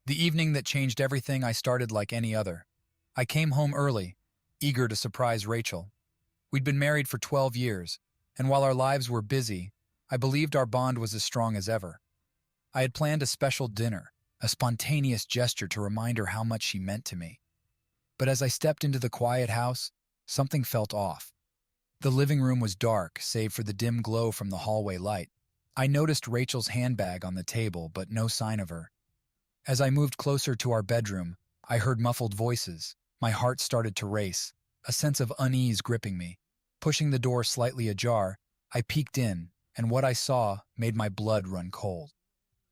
The evening that changed everything, I started like any other. I came home early, eager to surprise Rachel. We'd been married for 12 years, and while our lives were busy, I believed our bond was as strong as ever. I had planned a special dinner, a spontaneous gesture to remind her how much she meant to me. But as I stepped into the quiet house, something felt off. The living room was dark, save for the dim glow from the hallway light. I noticed Rachel's handbag on the table, but no sign of her. As I moved closer to our bedroom, I heard muffled voices. My heart started to race, a sense of unease gripping me. Pushing the door slightly ajar, I peeked in, and what I saw made my blood run cold.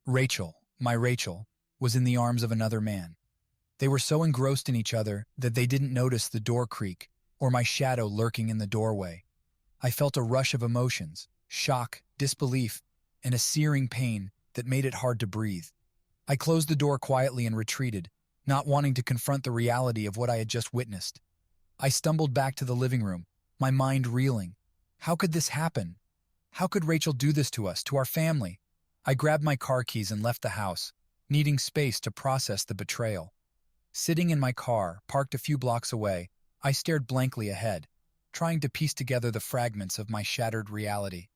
Rachel, my Rachel, was in the arms of another man. They were so engrossed in each other that they didn't notice the door creak or my shadow lurking in the doorway. I felt a rush of emotions, shock, disbelief, and a searing pain that made it hard to breathe. I closed the door quietly and retreated, not wanting to confront the reality of what I had just witnessed. I stumbled back to the living room, my mind reeling. How could this happen? How could Rachel do this to us, to our family? I grabbed my car keys and left the house, needing space to process the betrayal. Sitting in my car, parked a few blocks away, I stared blankly ahead, trying to piece together the fragments of my shattered reality.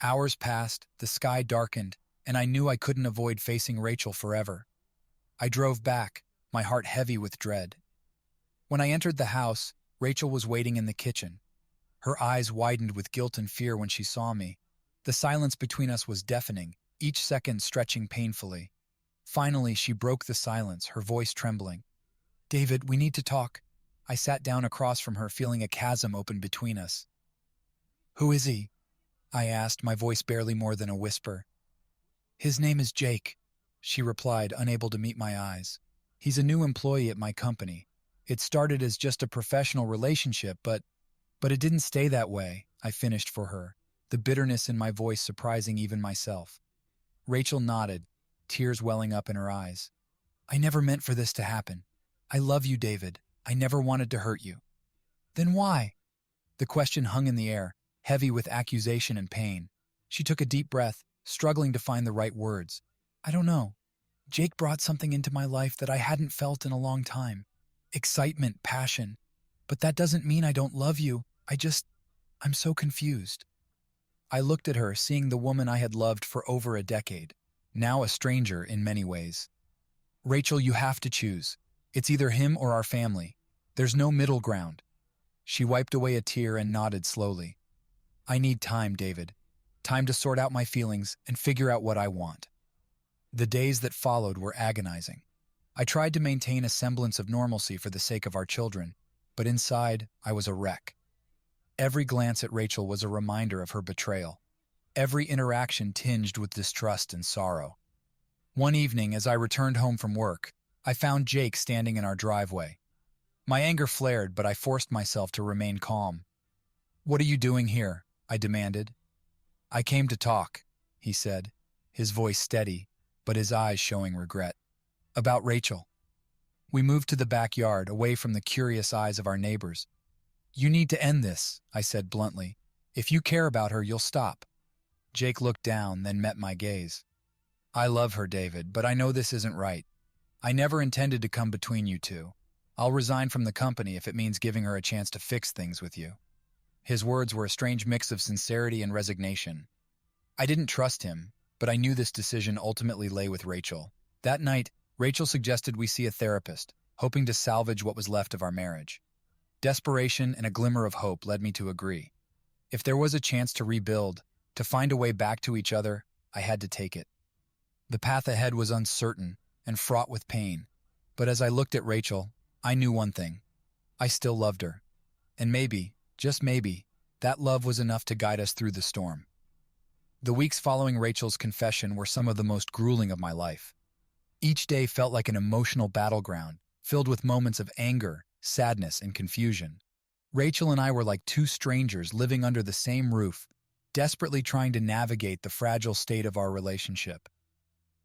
Hours passed, the sky darkened, and I knew I couldn't avoid facing Rachel forever. I drove back, my heart heavy with dread. When I entered the house, Rachel was waiting in the kitchen. Her eyes widened with guilt and fear when she saw me. The silence between us was deafening, each second stretching painfully. Finally, she broke the silence, her voice trembling. "David, we need to talk." I sat down across from her, feeling a chasm open between us. "Who is he?" I asked, my voice barely more than a whisper. "His name is Jake," she replied, unable to meet my eyes. "He's a new employee at my company. It started as just a professional relationship, but it didn't stay that way," I finished for her, the bitterness in my voice surprising even myself. Rachel nodded, tears welling up in her eyes. "I never meant for this to happen. I love you, David. I never wanted to hurt you." "Then why?" The question hung in the air, heavy with accusation and pain. She took a deep breath, struggling to find the right words. "I don't know. Jake brought something into my life that I hadn't felt in a long time. Excitement, passion. But that doesn't mean I don't love you. I'm so confused." I looked at her, seeing the woman I had loved for over a decade, now a stranger in many ways. "Rachel, you have to choose. It's either him or our family. There's no middle ground." She wiped away a tear and nodded slowly. "I need time, David. Time to sort out my feelings and figure out what I want." The days that followed were agonizing. I tried to maintain a semblance of normalcy for the sake of our children, but inside, I was a wreck. Every glance at Rachel was a reminder of her betrayal. Every interaction tinged with distrust and sorrow. One evening, as I returned home from work, I found Jake standing in our driveway. My anger flared, but I forced myself to remain calm. "What are you doing here?" I demanded. "I came to talk," he said, his voice steady, but his eyes showing regret. "About Rachel." We moved to the backyard, away from the curious eyes of our neighbors. "You need to end this," I said bluntly. "If you care about her, you'll stop." Jake looked down, then met my gaze. "I love her, David, but I know this isn't right. I never intended to come between you two. I'll resign from the company if it means giving her a chance to fix things with you." His words were a strange mix of sincerity and resignation. I didn't trust him, but I knew this decision ultimately lay with Rachel. That night, Rachel suggested we see a therapist, hoping to salvage what was left of our marriage. Desperation and a glimmer of hope led me to agree. If there was a chance to rebuild, to find a way back to each other, I had to take it. The path ahead was uncertain and fraught with pain, but as I looked at Rachel, I knew one thing. I still loved her. And maybe, just maybe, that love was enough to guide us through the storm. The weeks following Rachel's confession were some of the most grueling of my life. Each day felt like an emotional battleground, filled with moments of anger, sadness, and confusion. Rachel and I were like two strangers living under the same roof, desperately trying to navigate the fragile state of our relationship.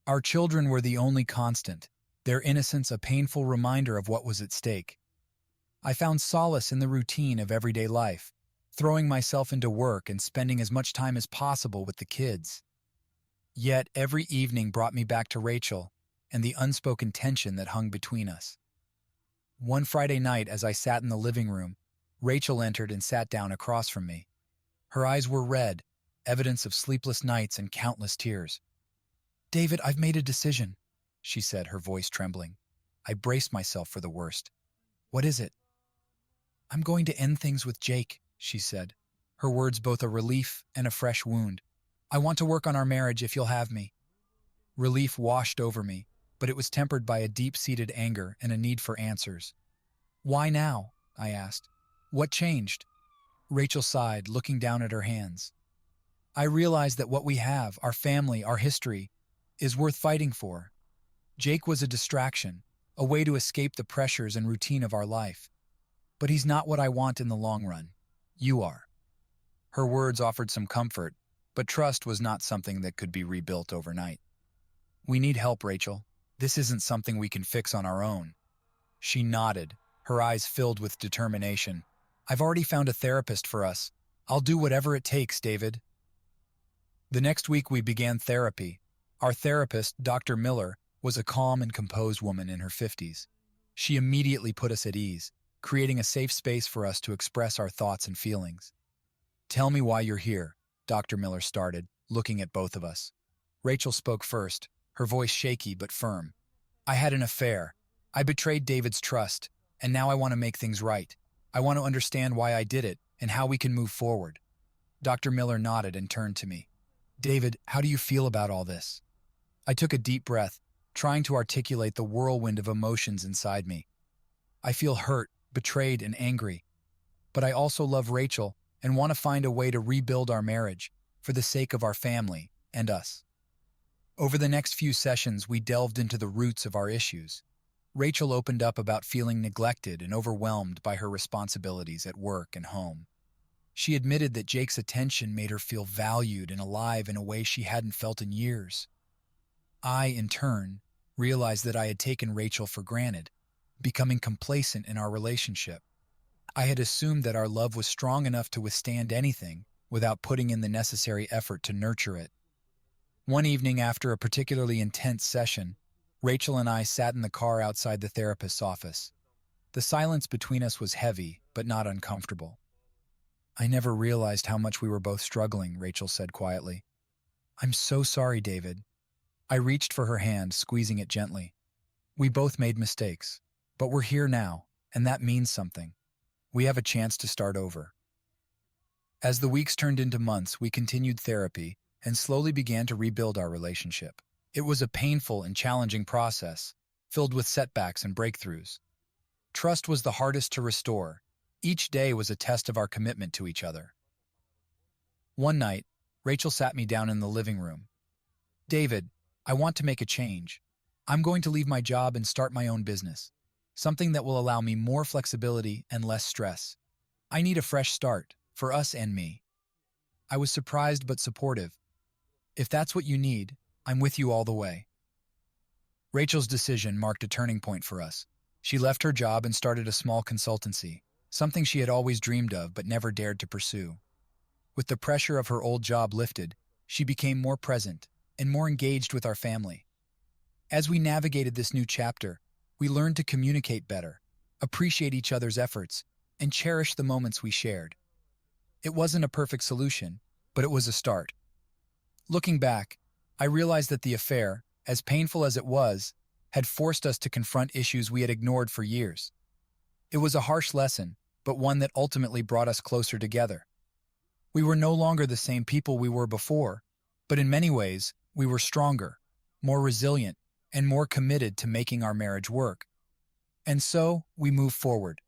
Our children were the only constant, their innocence a painful reminder of what was at stake. I found solace in the routine of everyday life, throwing myself into work and spending as much time as possible with the kids. Yet every evening brought me back to Rachel, and the unspoken tension that hung between us. One Friday night, as I sat in the living room, Rachel entered and sat down across from me. Her eyes were red, evidence of sleepless nights and countless tears. "David, I've made a decision," she said, her voice trembling. I braced myself for the worst. "What is it?" "I'm going to end things with Jake," she said, her words both a relief and a fresh wound. "I want to work on our marriage if you'll have me." Relief washed over me, but it was tempered by a deep-seated anger and a need for answers. "Why now?" I asked. "What changed?" Rachel sighed, looking down at her hands. "I realized that what we have, our family, our history, is worth fighting for. Jake was a distraction, a way to escape the pressures and routine of our life. But he's not what I want in the long run. You are." Her words offered some comfort, but trust was not something that could be rebuilt overnight. "We need help, Rachel. This isn't something we can fix on our own." She nodded, her eyes filled with determination. "I've already found a therapist for us. I'll do whatever it takes, David." The next week we began therapy. Our therapist, Dr. Miller, was a calm and composed woman in her 50s. She immediately put us at ease, creating a safe space for us to express our thoughts and feelings. "Tell me why you're here," Dr. Miller started, looking at both of us. Rachel spoke first, her voice shaky but firm. "I had an affair. I betrayed David's trust, and now I want to make things right. I want to understand why I did it and how we can move forward." Dr. Miller nodded and turned to me. "David, how do you feel about all this?" I took a deep breath, trying to articulate the whirlwind of emotions inside me. "I feel hurt, betrayed, and angry. But I also love Rachel and want to find a way to rebuild our marriage for the sake of our family and us." Over the next few sessions, we delved into the roots of our issues. Rachel opened up about feeling neglected and overwhelmed by her responsibilities at work and home. She admitted that Jake's attention made her feel valued and alive in a way she hadn't felt in years. I, in turn, realized that I had taken Rachel for granted, becoming complacent in our relationship. I had assumed that our love was strong enough to withstand anything without putting in the necessary effort to nurture it. One evening after a particularly intense session, Rachel and I sat in the car outside the therapist's office. The silence between us was heavy, but not uncomfortable. "I never realized how much we were both struggling," Rachel said quietly. "I'm so sorry, David." I reached for her hand, squeezing it gently. "We both made mistakes, but we're here now, and that means something. We have a chance to start over." As the weeks turned into months, we continued therapy and slowly began to rebuild our relationship. It was a painful and challenging process, filled with setbacks and breakthroughs. Trust was the hardest to restore. Each day was a test of our commitment to each other. One night, Rachel sat me down in the living room. "David, I want to make a change. I'm going to leave my job and start my own business, something that will allow me more flexibility and less stress. I need a fresh start, for us and me." I was surprised but supportive. "If that's what you need, I'm with you all the way." Rachel's decision marked a turning point for us. She left her job and started a small consultancy, something she had always dreamed of but never dared to pursue. With the pressure of her old job lifted, she became more present and more engaged with our family. As we navigated this new chapter, we learned to communicate better, appreciate each other's efforts, and cherish the moments we shared. It wasn't a perfect solution, but it was a start. Looking back, I realized that the affair, as painful as it was, had forced us to confront issues we had ignored for years. It was a harsh lesson, but one that ultimately brought us closer together. We were no longer the same people we were before, but in many ways, we were stronger, more resilient, and more committed to making our marriage work. And so, we moved forward,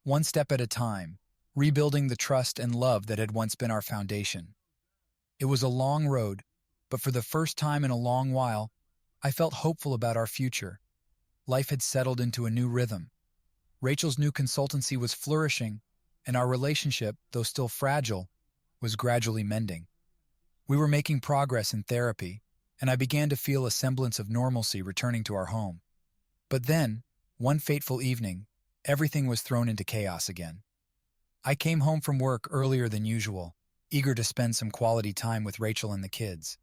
one step at a time, rebuilding the trust and love that had once been our foundation. It was a long road, but for the first time in a long while, I felt hopeful about our future. Life had settled into a new rhythm. Rachel's new consultancy was flourishing, and our relationship, though still fragile, was gradually mending. We were making progress in therapy, and I began to feel a semblance of normalcy returning to our home. But then, one fateful evening, everything was thrown into chaos again. I came home from work earlier than usual, eager to spend some quality time with Rachel and the kids.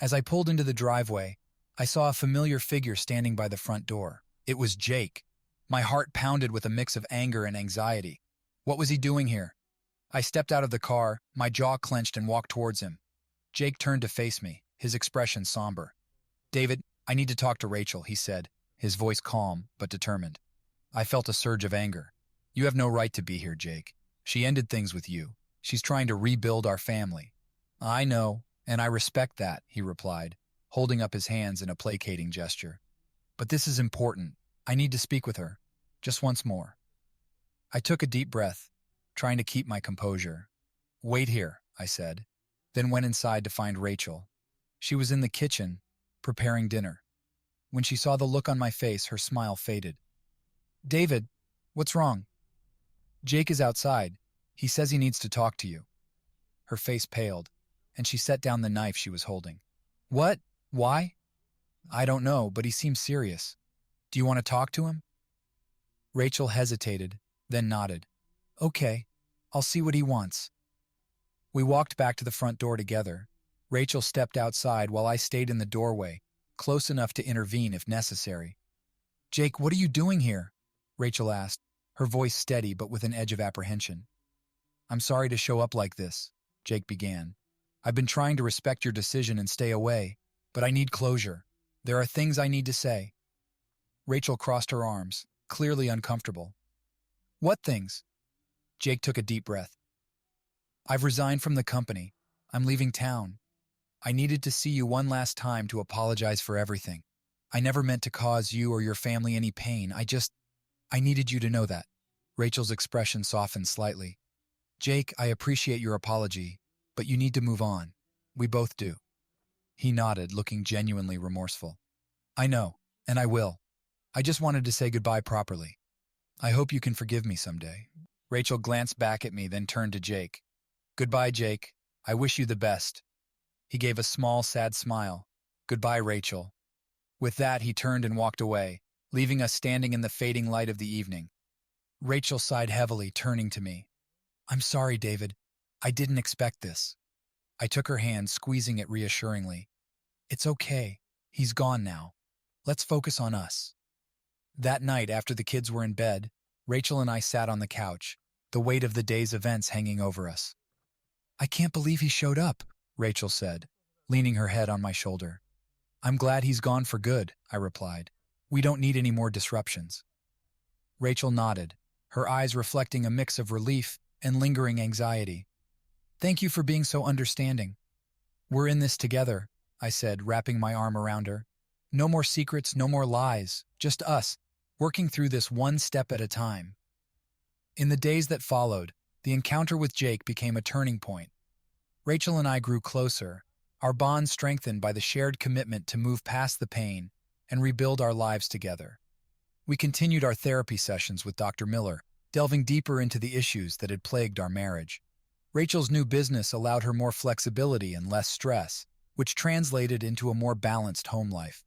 As I pulled into the driveway, I saw a familiar figure standing by the front door. It was Jake. My heart pounded with a mix of anger and anxiety. What was he doing here? I stepped out of the car, my jaw clenched, and walked towards him. Jake turned to face me, his expression somber. "David, I need to talk to Rachel," he said, his voice calm but determined. I felt a surge of anger. "You have no right to be here, Jake. She ended things with you. She's trying to rebuild our family." "I know, and I respect that," he replied, holding up his hands in a placating gesture. "But this is important. I need to speak with her. Just once more." I took a deep breath, trying to keep my composure. "Wait here," I said, then went inside to find Rachel. She was in the kitchen, preparing dinner. When she saw the look on my face, her smile faded. "David, what's wrong?" "Jake is outside. He says he needs to talk to you." Her face paled, and she set down the knife she was holding. "What? Why?" "I don't know, but he seems serious. Do you want to talk to him?" Rachel hesitated, then nodded. "Okay, I'll see what he wants." We walked back to the front door together. Rachel stepped outside while I stayed in the doorway, close enough to intervene if necessary. "Jake, what are you doing here?" Rachel asked, her voice steady but with an edge of apprehension. "I'm sorry to show up like this," Jake began. "I've been trying to respect your decision and stay away, but I need closure. There are things I need to say." Rachel crossed her arms, clearly uncomfortable. "What things?" Jake took a deep breath. "I've resigned from the company. I'm leaving town. I needed to see you one last time to apologize for everything. I never meant to cause you or your family any pain. I needed you to know that." Rachel's expression softened slightly. "Jake, I appreciate your apology, but you need to move on. We both do." He nodded, looking genuinely remorseful. "I know, and I will. I just wanted to say goodbye properly. I hope you can forgive me someday." Rachel glanced back at me, then turned to Jake. "Goodbye, Jake. I wish you the best." He gave a small, sad smile. "Goodbye, Rachel." With that, he turned and walked away, leaving us standing in the fading light of the evening. Rachel sighed heavily, turning to me. "I'm sorry, David. I didn't expect this." I took her hand, squeezing it reassuringly. "It's okay. He's gone now. Let's focus on us." That night, after the kids were in bed, Rachel and I sat on the couch, the weight of the day's events hanging over us. "I can't believe he showed up," Rachel said, leaning her head on my shoulder. "I'm glad he's gone for good," I replied. "We don't need any more disruptions." Rachel nodded, her eyes reflecting a mix of relief and lingering anxiety. "Thank you for being so understanding." "We're in this together," I said, wrapping my arm around her. "No more secrets, no more lies, just us, working through this one step at a time." In the days that followed, the encounter with Jake became a turning point. Rachel and I grew closer, our bond strengthened by the shared commitment to move past the pain and rebuild our lives together. We continued our therapy sessions with Dr. Miller, delving deeper into the issues that had plagued our marriage. Rachel's new business allowed her more flexibility and less stress, which translated into a more balanced home life.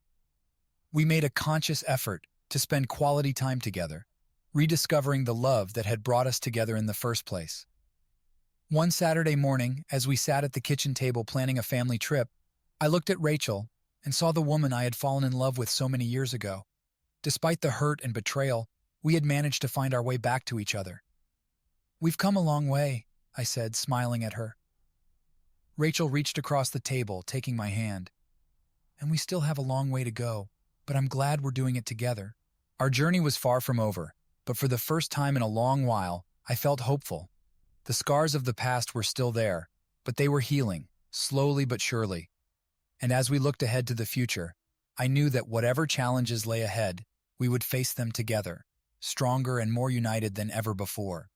We made a conscious effort to spend quality time together, rediscovering the love that had brought us together in the first place. One Saturday morning, as we sat at the kitchen table planning a family trip, I looked at Rachel and saw the woman I had fallen in love with so many years ago. Despite the hurt and betrayal, we had managed to find our way back to each other. "We've come a long way," I said, smiling at her. Rachel reached across the table, taking my hand. "And we still have a long way to go, but I'm glad we're doing it together." Our journey was far from over, but for the first time in a long while, I felt hopeful. The scars of the past were still there, but they were healing, slowly but surely. And as we looked ahead to the future, I knew that whatever challenges lay ahead, we would face them together, stronger and more united than ever before.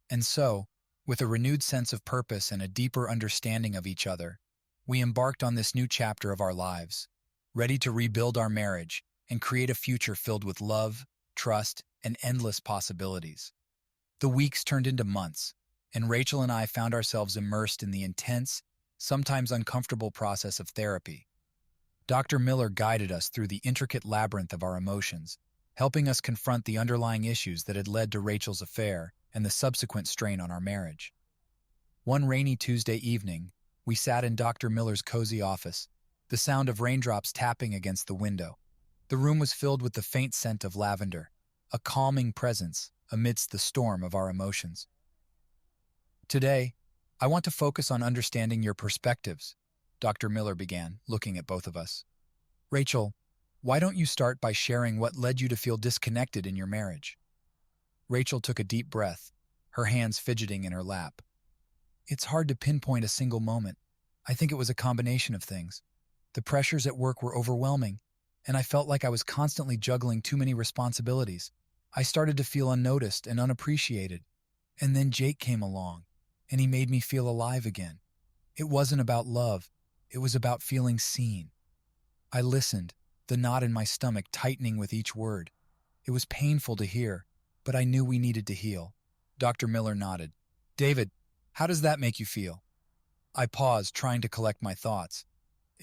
And so, with a renewed sense of purpose and a deeper understanding of each other, we embarked on this new chapter of our lives, ready to rebuild our marriage and create a future filled with love, trust, and endless possibilities. The weeks turned into months, and Rachel and I found ourselves immersed in the intense, sometimes uncomfortable process of therapy. Dr. Miller guided us through the intricate labyrinth of our emotions, helping us confront the underlying issues that had led to Rachel's affair and the subsequent strain on our marriage. One rainy Tuesday evening, we sat in Dr. Miller's cozy office, the sound of raindrops tapping against the window. The room was filled with the faint scent of lavender, a calming presence amidst the storm of our emotions. Today, I want to focus on understanding your perspectives, Dr. Miller began, looking at both of us. Rachel, why don't you start by sharing what led you to feel disconnected in your marriage? Rachel took a deep breath, her hands fidgeting in her lap. It's hard to pinpoint a single moment. I think it was a combination of things. The pressures at work were overwhelming, and I felt like I was constantly juggling too many responsibilities. I started to feel unnoticed and unappreciated. And then Jake came along, and he made me feel alive again. It wasn't about love. It was about feeling seen. I listened, the knot in my stomach tightening with each word. It was painful to hear, but I knew we needed to heal. Dr. Miller nodded. David, how does that make you feel? I paused, trying to collect my thoughts.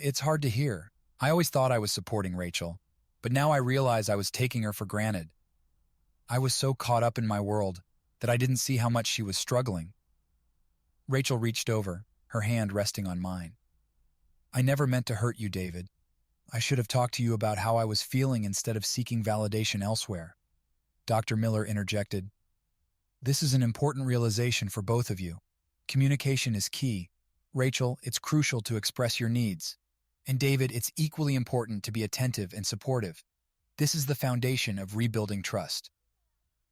It's hard to hear. I always thought I was supporting Rachel, but now I realize I was taking her for granted. I was so caught up in my world that I didn't see how much she was struggling. Rachel reached over, her hand resting on mine. I never meant to hurt you, David. I should have talked to you about how I was feeling instead of seeking validation elsewhere. Dr. Miller interjected. This is an important realization for both of you. Communication is key. Rachel, it's crucial to express your needs. And David, it's equally important to be attentive and supportive. This is the foundation of rebuilding trust.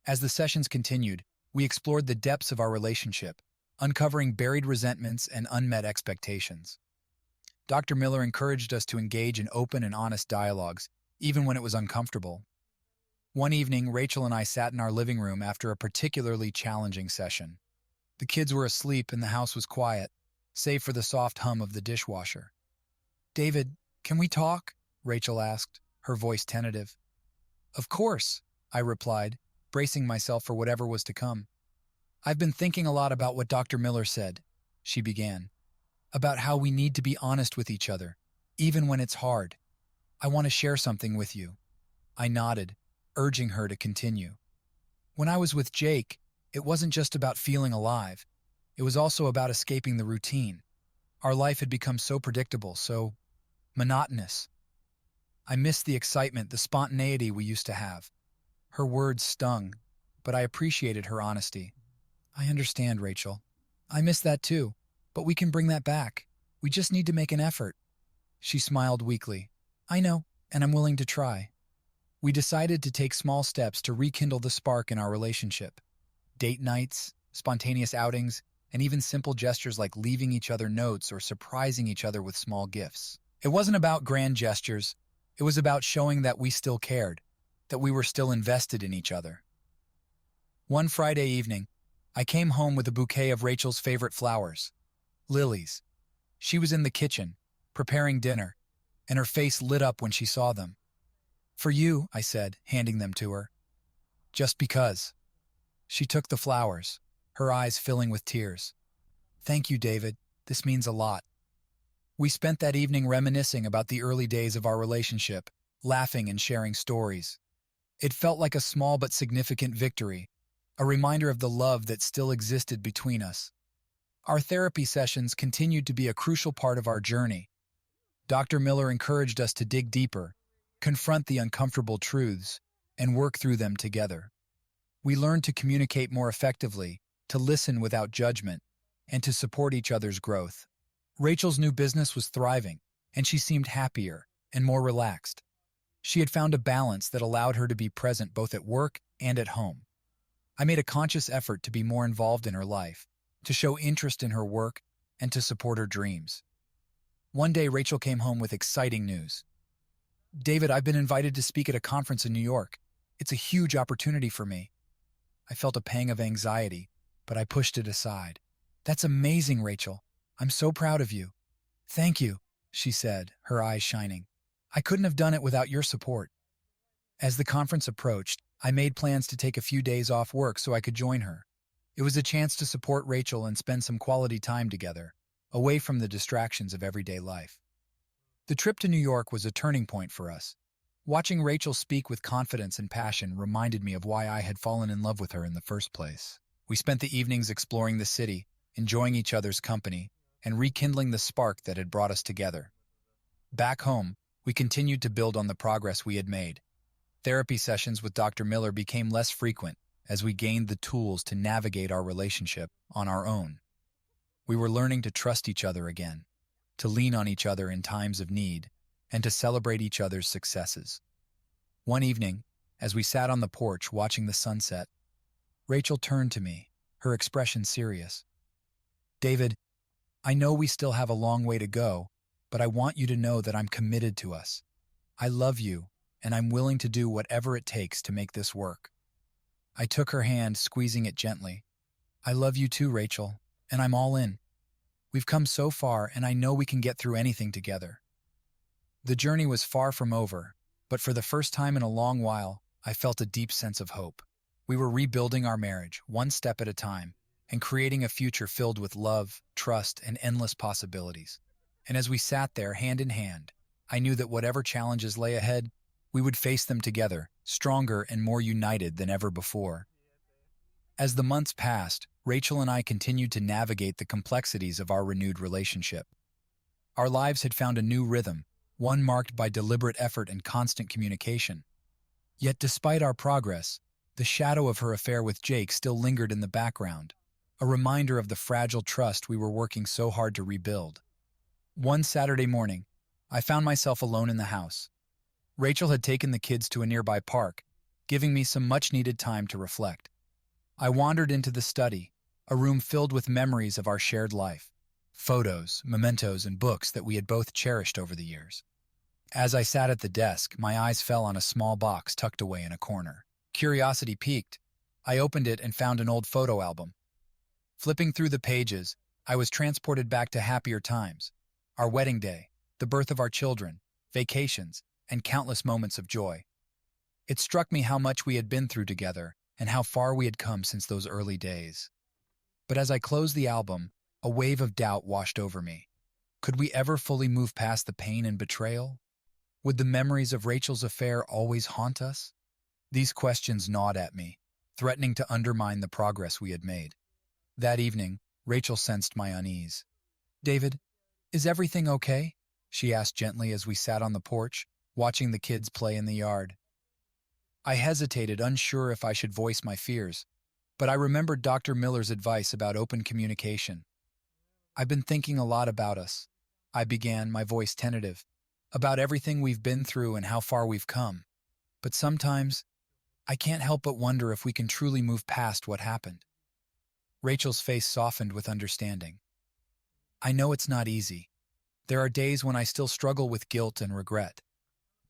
As the sessions continued, we explored the depths of our relationship, uncovering buried resentments and unmet expectations. Dr. Miller encouraged us to engage in open and honest dialogues, even when it was uncomfortable. One evening, Rachel and I sat in our living room after a particularly challenging session. The kids were asleep and the house was quiet, save for the soft hum of the dishwasher. David, can we talk? Rachel asked, her voice tentative. Of course, I replied, bracing myself for whatever was to come. I've been thinking a lot about what Dr. Miller said, she began, about how we need to be honest with each other, even when it's hard. I want to share something with you. I nodded, urging her to continue. When I was with Jake, it wasn't just about feeling alive. It was also about escaping the routine. Our life had become so predictable, so monotonous. I missed the excitement, the spontaneity we used to have. Her words stung, but I appreciated her honesty. I understand, Rachel. I miss that too, but we can bring that back. We just need to make an effort. She smiled weakly. I know, and I'm willing to try. We decided to take small steps to rekindle the spark in our relationship. Date nights, spontaneous outings, and even simple gestures like leaving each other notes or surprising each other with small gifts. It wasn't about grand gestures. It was about showing that we still cared, that we were still invested in each other. One Friday evening, I came home with a bouquet of Rachel's favorite flowers, lilies. She was in the kitchen, preparing dinner, and her face lit up when she saw them. For you, I said, handing them to her. Just because. She took the flowers, her eyes filling with tears. Thank you, David. This means a lot. We spent that evening reminiscing about the early days of our relationship, laughing and sharing stories. It felt like a small but significant victory, a reminder of the love that still existed between us. Our therapy sessions continued to be a crucial part of our journey. Dr. Miller encouraged us to dig deeper, confront the uncomfortable truths, and work through them together. We learned to communicate more effectively, to listen without judgment, and to support each other's growth. Rachel's new business was thriving, and she seemed happier and more relaxed. She had found a balance that allowed her to be present both at work and at home. I made a conscious effort to be more involved in her life, to show interest in her work, and to support her dreams. One day, Rachel came home with exciting news. David, I've been invited to speak at a conference in New York. It's a huge opportunity for me. I felt a pang of anxiety, but I pushed it aside. That's amazing, Rachel. I'm so proud of you. Thank you, she said, her eyes shining. I couldn't have done it without your support. As the conference approached, I made plans to take a few days off work so I could join her. It was a chance to support Rachel and spend some quality time together, away from the distractions of everyday life. The trip to New York was a turning point for us. Watching Rachel speak with confidence and passion reminded me of why I had fallen in love with her in the first place. We spent the evenings exploring the city, enjoying each other's company, and rekindling the spark that had brought us together. Back home, we continued to build on the progress we had made. Therapy sessions with Dr. Miller became less frequent as we gained the tools to navigate our relationship on our own. We were learning to trust each other again, to lean on each other in times of need, and to celebrate each other's successes. One evening, as we sat on the porch watching the sunset, Rachel turned to me, her expression serious. "David, I know we still have a long way to go, but I want you to know that I'm committed to us. I love you, and I'm willing to do whatever it takes to make this work." I took her hand, squeezing it gently. "I love you too, Rachel, and I'm all in. We've come so far, and I know we can get through anything together." The journey was far from over, but for the first time in a long while, I felt a deep sense of hope. We were rebuilding our marriage, one step at a time, and creating a future filled with love, trust, and endless possibilities. And as we sat there, hand in hand, I knew that whatever challenges lay ahead, we would face them together, stronger and more united than ever before. As the months passed, Rachel and I continued to navigate the complexities of our renewed relationship. Our lives had found a new rhythm, one marked by deliberate effort and constant communication. Yet despite our progress, the shadow of her affair with Jake still lingered in the background, a reminder of the fragile trust we were working so hard to rebuild. One Saturday morning, I found myself alone in the house. Rachel had taken the kids to a nearby park, giving me some much-needed time to reflect. I wandered into the study, a room filled with memories of our shared life, photos, mementos, and books that we had both cherished over the years. As I sat at the desk, my eyes fell on a small box tucked away in a corner. Curiosity piqued. I opened it and found an old photo album. Flipping through the pages, I was transported back to happier times. Our wedding day, the birth of our children, vacations, and countless moments of joy. It struck me how much we had been through together and how far we had come since those early days. But as I closed the album, a wave of doubt washed over me. Could we ever fully move past the pain and betrayal? Would the memories of Rachel's affair always haunt us? These questions gnawed at me, threatening to undermine the progress we had made. That evening, Rachel sensed my unease. "David, is everything okay?" she asked gently as we sat on the porch, watching the kids play in the yard. I hesitated, unsure if I should voice my fears, but I remembered Dr. Miller's advice about open communication. "I've been thinking a lot about us," I began, my voice tentative, "about everything we've been through and how far we've come. But sometimes, I can't help but wonder if we can truly move past what happened." Rachel's face softened with understanding. "I know it's not easy. There are days when I still struggle with guilt and regret.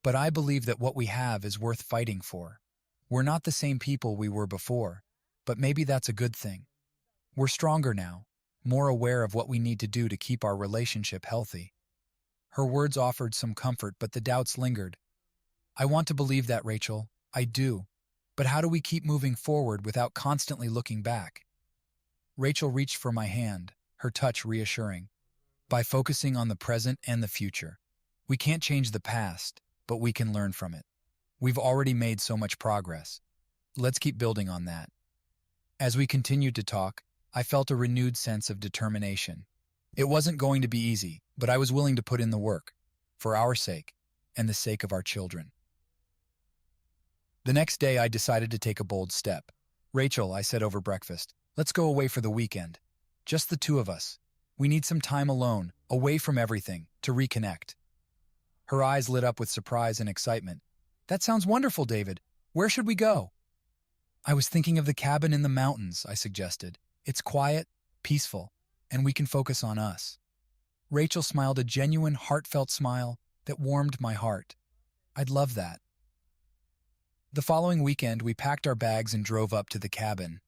But I believe that what we have is worth fighting for. We're not the same people we were before, but maybe that's a good thing. We're stronger now, more aware of what we need to do to keep our relationship healthy." Her words offered some comfort, but the doubts lingered. "I want to believe that, Rachel. I do. But how do we keep moving forward without constantly looking back?" Rachel reached for my hand, her touch reassuring. "By focusing on the present and the future. We can't change the past, but we can learn from it. We've already made so much progress. Let's keep building on that." As we continued to talk, I felt a renewed sense of determination. It wasn't going to be easy, but I was willing to put in the work, for our sake and the sake of our children. The next day, I decided to take a bold step. "Rachel," I said over breakfast, "let's go away for the weekend. Just the two of us. We need some time alone, away from everything, to reconnect." Her eyes lit up with surprise and excitement. "That sounds wonderful, David. Where should we go?" "I was thinking of the cabin in the mountains," I suggested. "It's quiet, peaceful, and we can focus on us." Rachel smiled a genuine, heartfelt smile that warmed my heart. "I'd love that." The following weekend, we packed our bags and drove up to the cabin.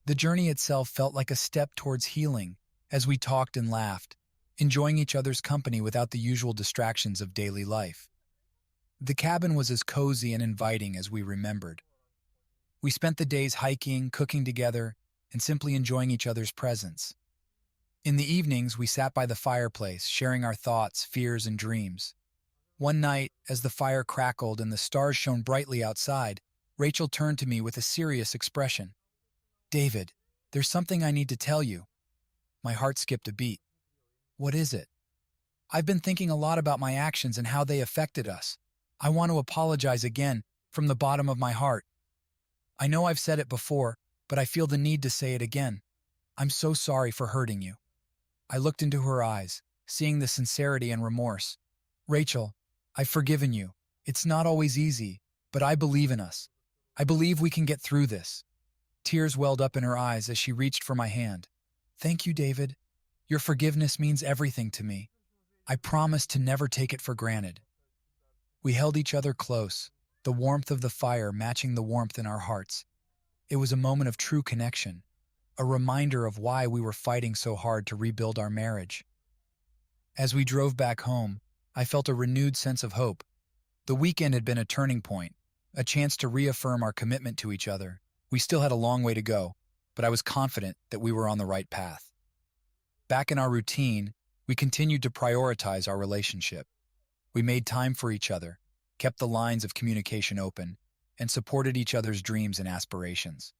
The journey itself felt like a step towards healing as we talked and laughed, enjoying each other's company without the usual distractions of daily life. The cabin was as cozy and inviting as we remembered. We spent the days hiking, cooking together, and simply enjoying each other's presence. In the evenings, we sat by the fireplace, sharing our thoughts, fears, and dreams. One night, as the fire crackled and the stars shone brightly outside, Rachel turned to me with a serious expression. "David, there's something I need to tell you." My heart skipped a beat. "What is it?" I've been thinking a lot about my actions and how they affected us. I want to apologize again from the bottom of my heart. I know I've said it before, but I feel the need to say it again. I'm so sorry for hurting you." I looked into her eyes, seeing the sincerity and remorse. "Rachel, I've forgiven you. It's not always easy, but I believe in us. I believe we can get through this." Tears welled up in her eyes as she reached for my hand. "Thank you, David. Your forgiveness means everything to me. I promise to never take it for granted." We held each other close, the warmth of the fire matching the warmth in our hearts. It was a moment of true connection, a reminder of why we were fighting so hard to rebuild our marriage. As we drove back home, I felt a renewed sense of hope. The weekend had been a turning point, a chance to reaffirm our commitment to each other. We still had a long way to go, but I was confident that we were on the right path. Back in our routine, we continued to prioritize our relationship. We made time for each other, kept the lines of communication open, and supported each other's dreams and aspirations.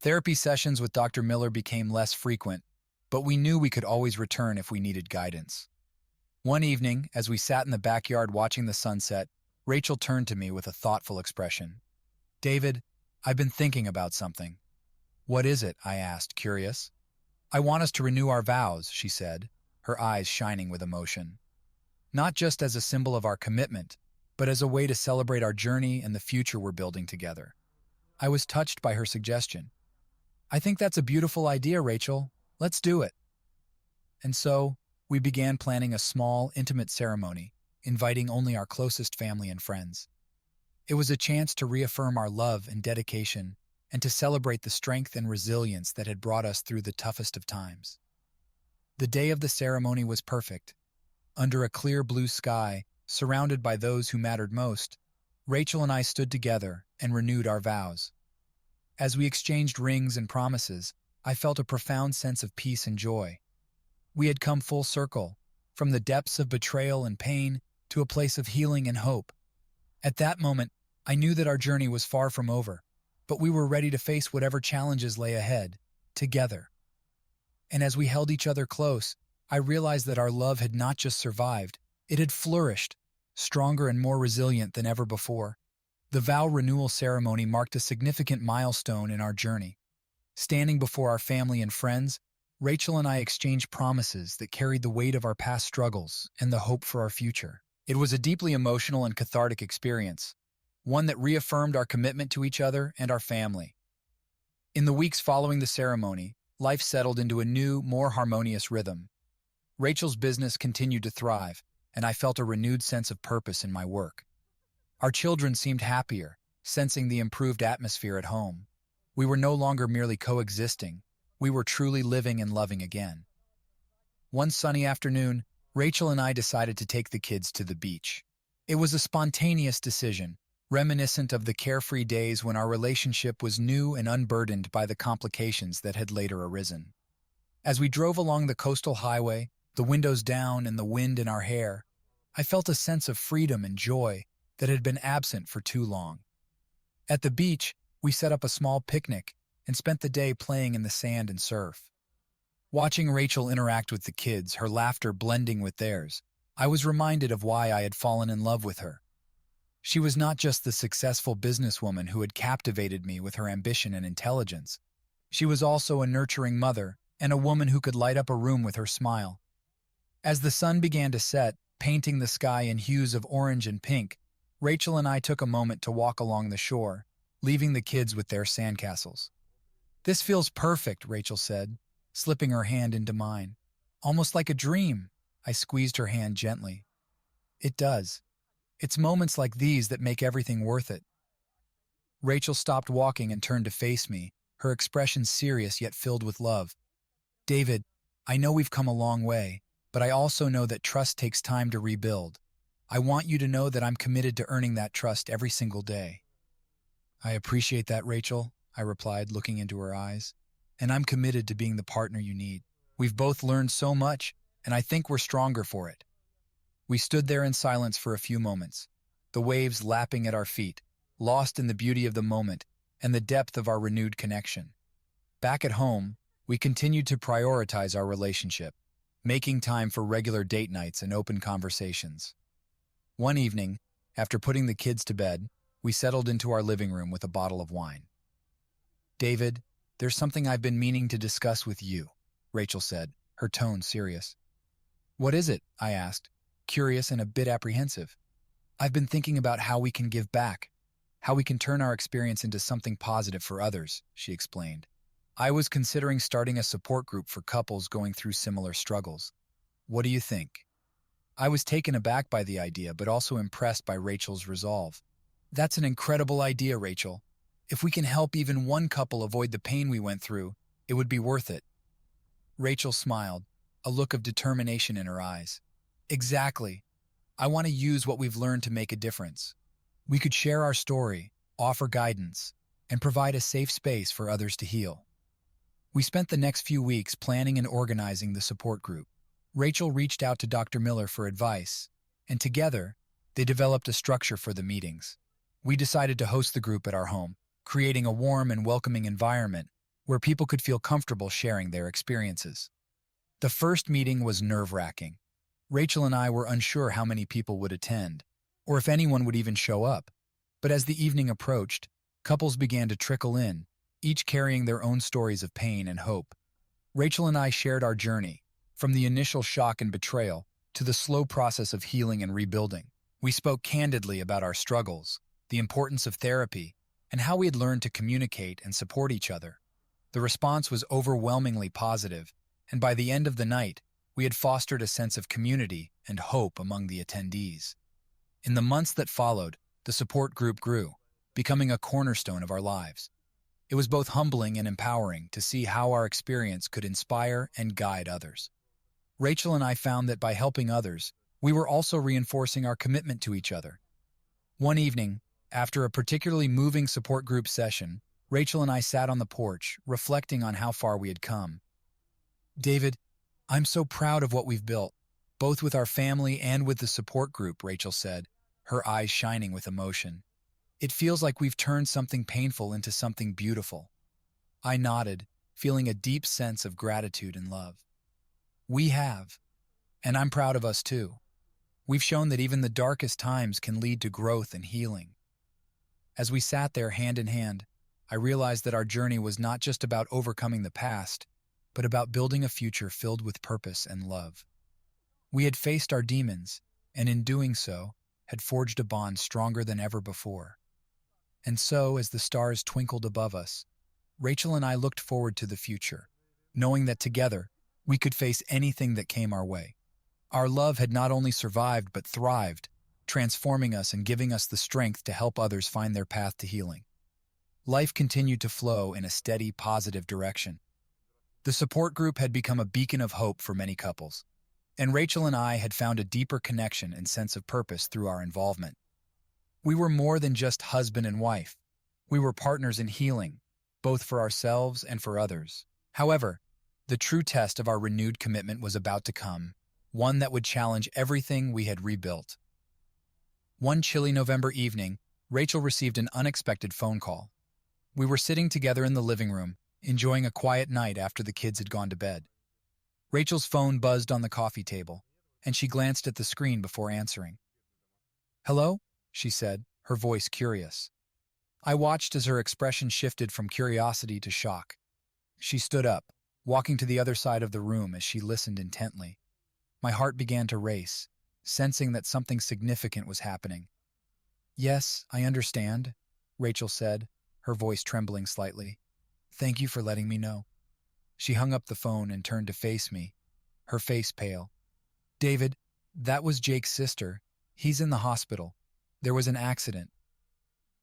Therapy sessions with Dr. Miller became less frequent, but we knew we could always return if we needed guidance. One evening, as we sat in the backyard watching the sunset, Rachel turned to me with a thoughtful expression. "David, I've been thinking about something." "What is it?" I asked, curious. "I want us to renew our vows," she said, her eyes shining with emotion. "Not just as a symbol of our commitment, but as a way to celebrate our journey and the future we're building together." I was touched by her suggestion. "I think that's a beautiful idea, Rachel. Let's do it." And so, we began planning a small, intimate ceremony, inviting only our closest family and friends. It was a chance to reaffirm our love and dedication, and to celebrate the strength and resilience that had brought us through the toughest of times. The day of the ceremony was perfect. Under a clear blue sky, surrounded by those who mattered most, Rachel and I stood together and renewed our vows. As we exchanged rings and promises, I felt a profound sense of peace and joy. We had come full circle, from the depths of betrayal and pain to a place of healing and hope. At that moment, I knew that our journey was far from over, but we were ready to face whatever challenges lay ahead, together. And as we held each other close, I realized that our love had not just survived, it had flourished, stronger and more resilient than ever before. The vow renewal ceremony marked a significant milestone in our journey. Standing before our family and friends, Rachel and I exchanged promises that carried the weight of our past struggles and the hope for our future. It was a deeply emotional and cathartic experience, one that reaffirmed our commitment to each other and our family. In the weeks following the ceremony, life settled into a new, more harmonious rhythm. Rachel's business continued to thrive, and I felt a renewed sense of purpose in my work. Our children seemed happier, sensing the improved atmosphere at home. We were no longer merely coexisting, we were truly living and loving again. One sunny afternoon, Rachel and I decided to take the kids to the beach. It was a spontaneous decision, reminiscent of the carefree days when our relationship was new and unburdened by the complications that had later arisen. As we drove along the coastal highway, the windows down and the wind in our hair, I felt a sense of freedom and joy that had been absent for too long. At the beach, we set up a small picnic and spent the day playing in the sand and surf. Watching Rachel interact with the kids, her laughter blending with theirs, I was reminded of why I had fallen in love with her. She was not just the successful businesswoman who had captivated me with her ambition and intelligence. She was also a nurturing mother and a woman who could light up a room with her smile. As the sun began to set, painting the sky in hues of orange and pink, Rachel and I took a moment to walk along the shore, leaving the kids with their sandcastles. "This feels perfect," Rachel said, slipping her hand into mine. "Almost like a dream." I squeezed her hand gently. "It does. It's moments like these that make everything worth it." Rachel stopped walking and turned to face me, her expression serious yet filled with love. "David, I know we've come a long way, but I also know that trust takes time to rebuild. I want you to know that I'm committed to earning that trust every single day." "I appreciate that, Rachel," I replied, looking into her eyes. "And I'm committed to being the partner you need. We've both learned so much, and I think we're stronger for it." We stood there in silence for a few moments, the waves lapping at our feet, lost in the beauty of the moment and the depth of our renewed connection. Back at home, we continued to prioritize our relationship, making time for regular date nights and open conversations. One evening, after putting the kids to bed, we settled into our living room with a bottle of wine. "David, there's something I've been meaning to discuss with you," Rachel said, her tone serious. "What is it?" I asked, curious and a bit apprehensive. "I've been thinking about how we can give back, how we can turn our experience into something positive for others," she explained. "I was considering starting a support group for couples going through similar struggles. What do you think?" I was taken aback by the idea, but also impressed by Rachel's resolve. "That's an incredible idea, Rachel. If we can help even one couple avoid the pain we went through, it would be worth it." Rachel smiled, a look of determination in her eyes. "Exactly. I want to use what we've learned to make a difference. We could share our story, offer guidance, and provide a safe space for others to heal." We spent the next few weeks planning and organizing the support group. Rachel reached out to Dr. Miller for advice, and together, they developed a structure for the meetings. We decided to host the group at our home, creating a warm and welcoming environment where people could feel comfortable sharing their experiences. The first meeting was nerve-wracking. Rachel and I were unsure how many people would attend, or if anyone would even show up. But as the evening approached, couples began to trickle in, each carrying their own stories of pain and hope. Rachel and I shared our journey, from the initial shock and betrayal to the slow process of healing and rebuilding. We spoke candidly about our struggles, the importance of therapy, and how we had learned to communicate and support each other. The response was overwhelmingly positive, and by the end of the night, we had fostered a sense of community and hope among the attendees. In the months that followed, the support group grew, becoming a cornerstone of our lives. It was both humbling and empowering to see how our experience could inspire and guide others. Rachel and I found that by helping others, we were also reinforcing our commitment to each other. One evening, after a particularly moving support group session, Rachel and I sat on the porch, reflecting on how far we had come. "David, I'm so proud of what we've built, both with our family and with the support group," Rachel said, her eyes shining with emotion. "It feels like we've turned something painful into something beautiful." I nodded, feeling a deep sense of gratitude and love. "We have, and I'm proud of us too. We've shown that even the darkest times can lead to growth and healing." As we sat there hand in hand, I realized that our journey was not just about overcoming the past, but about building a future filled with purpose and love. We had faced our demons, and in doing so, had forged a bond stronger than ever before. And so, as the stars twinkled above us, Rachel and I looked forward to the future, knowing that together, we could face anything that came our way. Our love had not only survived but thrived, transforming us and giving us the strength to help others find their path to healing. Life continued to flow in a steady, positive direction. The support group had become a beacon of hope for many couples, and Rachel and I had found a deeper connection and sense of purpose through our involvement. We were more than just husband and wife. We were partners in healing, both for ourselves and for others. However, the true test of our renewed commitment was about to come, one that would challenge everything we had rebuilt. One chilly November evening, Rachel received an unexpected phone call. We were sitting together in the living room, enjoying a quiet night after the kids had gone to bed. Rachel's phone buzzed on the coffee table, and she glanced at the screen before answering. "Hello?" she said, her voice curious. I watched as her expression shifted from curiosity to shock. She stood up, walking to the other side of the room as she listened intently. My heart began to race, sensing that something significant was happening. "Yes, I understand," Rachel said, her voice trembling slightly. "Thank you for letting me know." She hung up the phone and turned to face me, her face pale. "David, that was Jake's sister. He's in the hospital. There was an accident."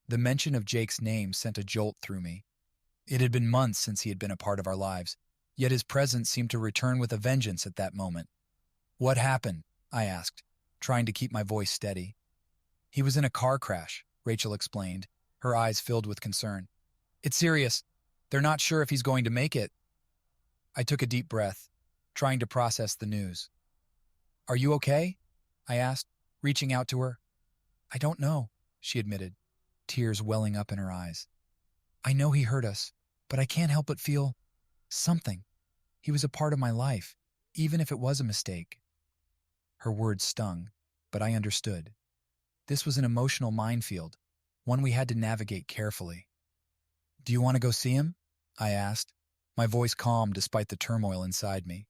The mention of Jake's name sent a jolt through me. It had been months since he had been a part of our lives, yet his presence seemed to return with a vengeance at that moment. "What happened?" I asked, trying to keep my voice steady. "He was in a car crash," Rachel explained, her eyes filled with concern. "It's serious. They're not sure if he's going to make it." I took a deep breath, trying to process the news. "Are you okay?" I asked, reaching out to her. "I don't know," she admitted, tears welling up in her eyes. "I know he hurt us, but I can't help but feel something. He was a part of my life. even if it was a mistake. Her words stung, but I understood. This was an emotional minefield, one we had to navigate carefully. "Do you want to go see him?" I asked, my voice calm despite the turmoil inside me.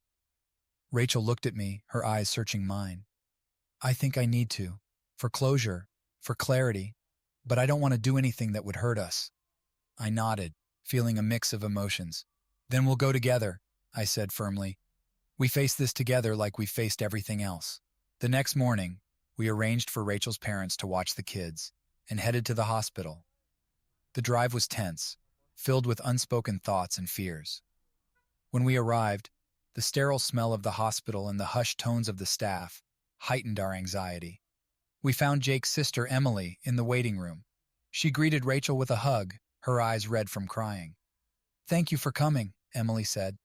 Rachel looked at me, her eyes searching mine. "I think I need to, for closure, for clarity, but I don't want to do anything that would hurt us." I nodded, feeling a mix of emotions. "Then we'll go together," I said firmly. "We face this together like we faced everything else." The next morning, we arranged for Rachel's parents to watch the kids and headed to the hospital. The drive was tense, filled with unspoken thoughts and fears. When we arrived, the sterile smell of the hospital and the hushed tones of the staff heightened our anxiety. We found Jake's sister, Emily, in the waiting room. She greeted Rachel with a hug, her eyes red from crying. "Thank you for coming," Emily said,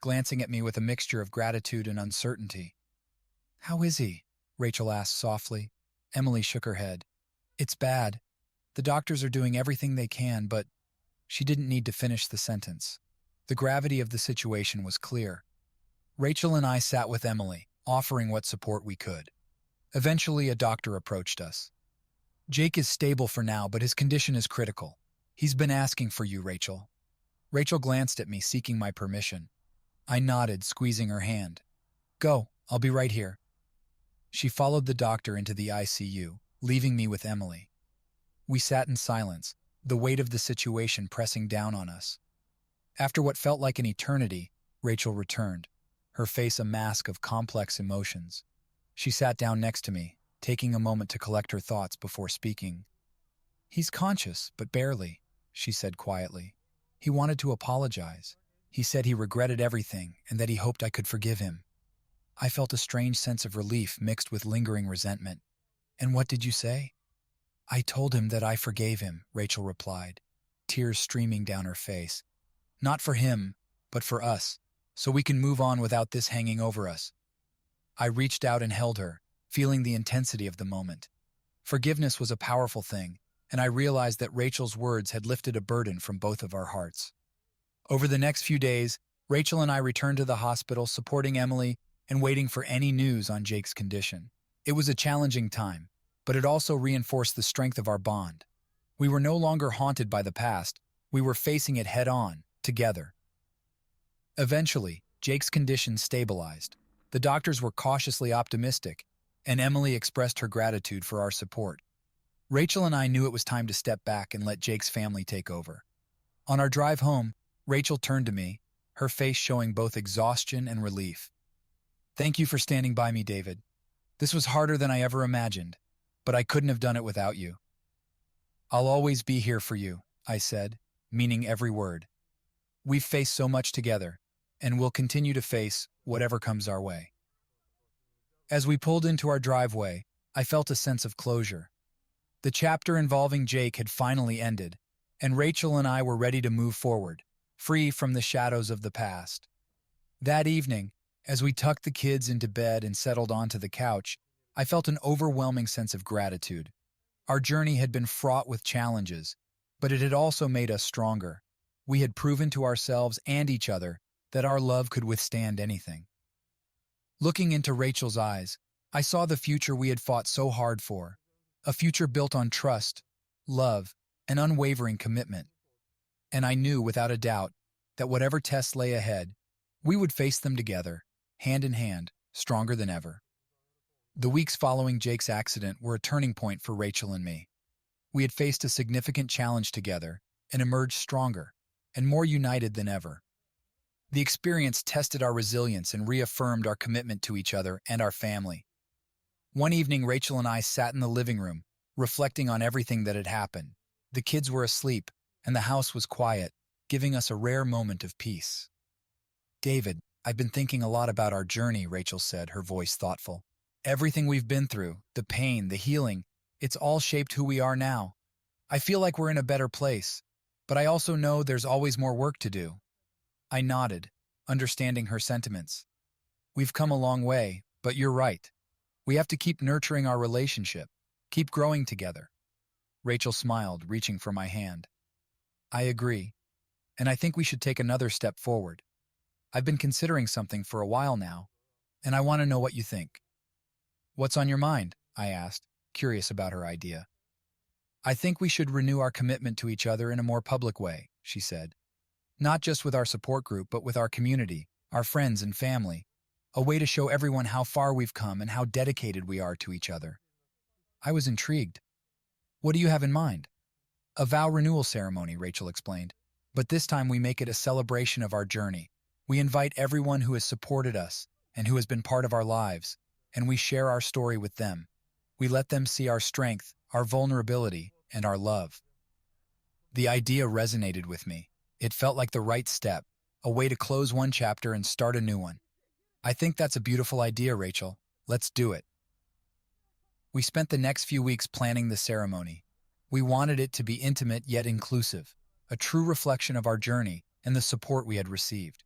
glancing at me with a mixture of gratitude and uncertainty. "How is he?" Rachel asked softly. Emily shook her head. "It's bad. The doctors are doing everything they can, but—" She didn't need to finish the sentence. The gravity of the situation was clear. Rachel and I sat with Emily, offering what support we could. Eventually, a doctor approached us. "Jake is stable for now, but his condition is critical. He's been asking for you, Rachel." Rachel glanced at me, seeking my permission. I nodded, squeezing her hand. "Go, I'll be right here." She followed the doctor into the ICU, leaving me with Emily. We sat in silence, the weight of the situation pressing down on us. After what felt like an eternity, Rachel returned, her face a mask of complex emotions. She sat down next to me, taking a moment to collect her thoughts before speaking. "He's conscious, but barely," she said quietly. "He wanted to apologize. He said he regretted everything and that he hoped I could forgive him." I felt a strange sense of relief mixed with lingering resentment. "And what did you say?" "I told him that I forgave him," Rachel replied, tears streaming down her face. "Not for him, but for us, so we can move on without this hanging over us." I reached out and held her, feeling the intensity of the moment. Forgiveness was a powerful thing, and I realized that Rachel's words had lifted a burden from both of our hearts. Over the next few days, Rachel and I returned to the hospital, supporting Emily and waiting for any news on Jake's condition. It was a challenging time, but it also reinforced the strength of our bond. We were no longer haunted by the past, we were facing it head-on, together. Eventually, Jake's condition stabilized. The doctors were cautiously optimistic, and Emily expressed her gratitude for our support. Rachel and I knew it was time to step back and let Jake's family take over. On our drive home, Rachel turned to me, her face showing both exhaustion and relief. "Thank you for standing by me, David. This was harder than I ever imagined, but I couldn't have done it without you." "I'll always be here for you," I said, meaning every word. "We've faced so much together, and we'll continue to face whatever comes our way." As we pulled into our driveway, I felt a sense of closure. The chapter involving Jake had finally ended, and Rachel and I were ready to move forward, free from the shadows of the past. That evening, as we tucked the kids into bed and settled onto the couch, I felt an overwhelming sense of gratitude. Our journey had been fraught with challenges, but it had also made us stronger. We had proven to ourselves and each other that our love could withstand anything. Looking into Rachel's eyes, I saw the future we had fought so hard for, a future built on trust, love, and unwavering commitment. And I knew without a doubt that whatever tests lay ahead, we would face them together, hand in hand, stronger than ever. The weeks following Jake's accident were a turning point for Rachel and me. We had faced a significant challenge together and emerged stronger and more united than ever. The experience tested our resilience and reaffirmed our commitment to each other and our family. One evening, Rachel and I sat in the living room, reflecting on everything that had happened. The kids were asleep, and the house was quiet, giving us a rare moment of peace. "David, I've been thinking a lot about our journey," Rachel said, her voice thoughtful. "Everything we've been through, the pain, the healing, it's all shaped who we are now. I feel like we're in a better place, but I also know there's always more work to do." I nodded, understanding her sentiments. "We've come a long way, but you're right. We have to keep nurturing our relationship, keep growing together." Rachel smiled, reaching for my hand. "I agree, and I think we should take another step forward. I've been considering something for a while now, and I want to know what you think." "What's on your mind?" I asked, curious about her idea. "I think we should renew our commitment to each other in a more public way," she said. "Not just with our support group, but with our community, our friends and family. A way to show everyone how far we've come and how dedicated we are to each other." I was intrigued. "What do you have in mind?" "A vow renewal ceremony," Rachel explained. "But this time we make it a celebration of our journey. We invite everyone who has supported us and who has been part of our lives, and we share our story with them. We let them see our strength, our vulnerability, and our love." The idea resonated with me. It felt like the right step, a way to close one chapter and start a new one. "I think that's a beautiful idea, Rachel. Let's do it." We spent the next few weeks planning the ceremony. We wanted it to be intimate yet inclusive, a true reflection of our journey and the support we had received.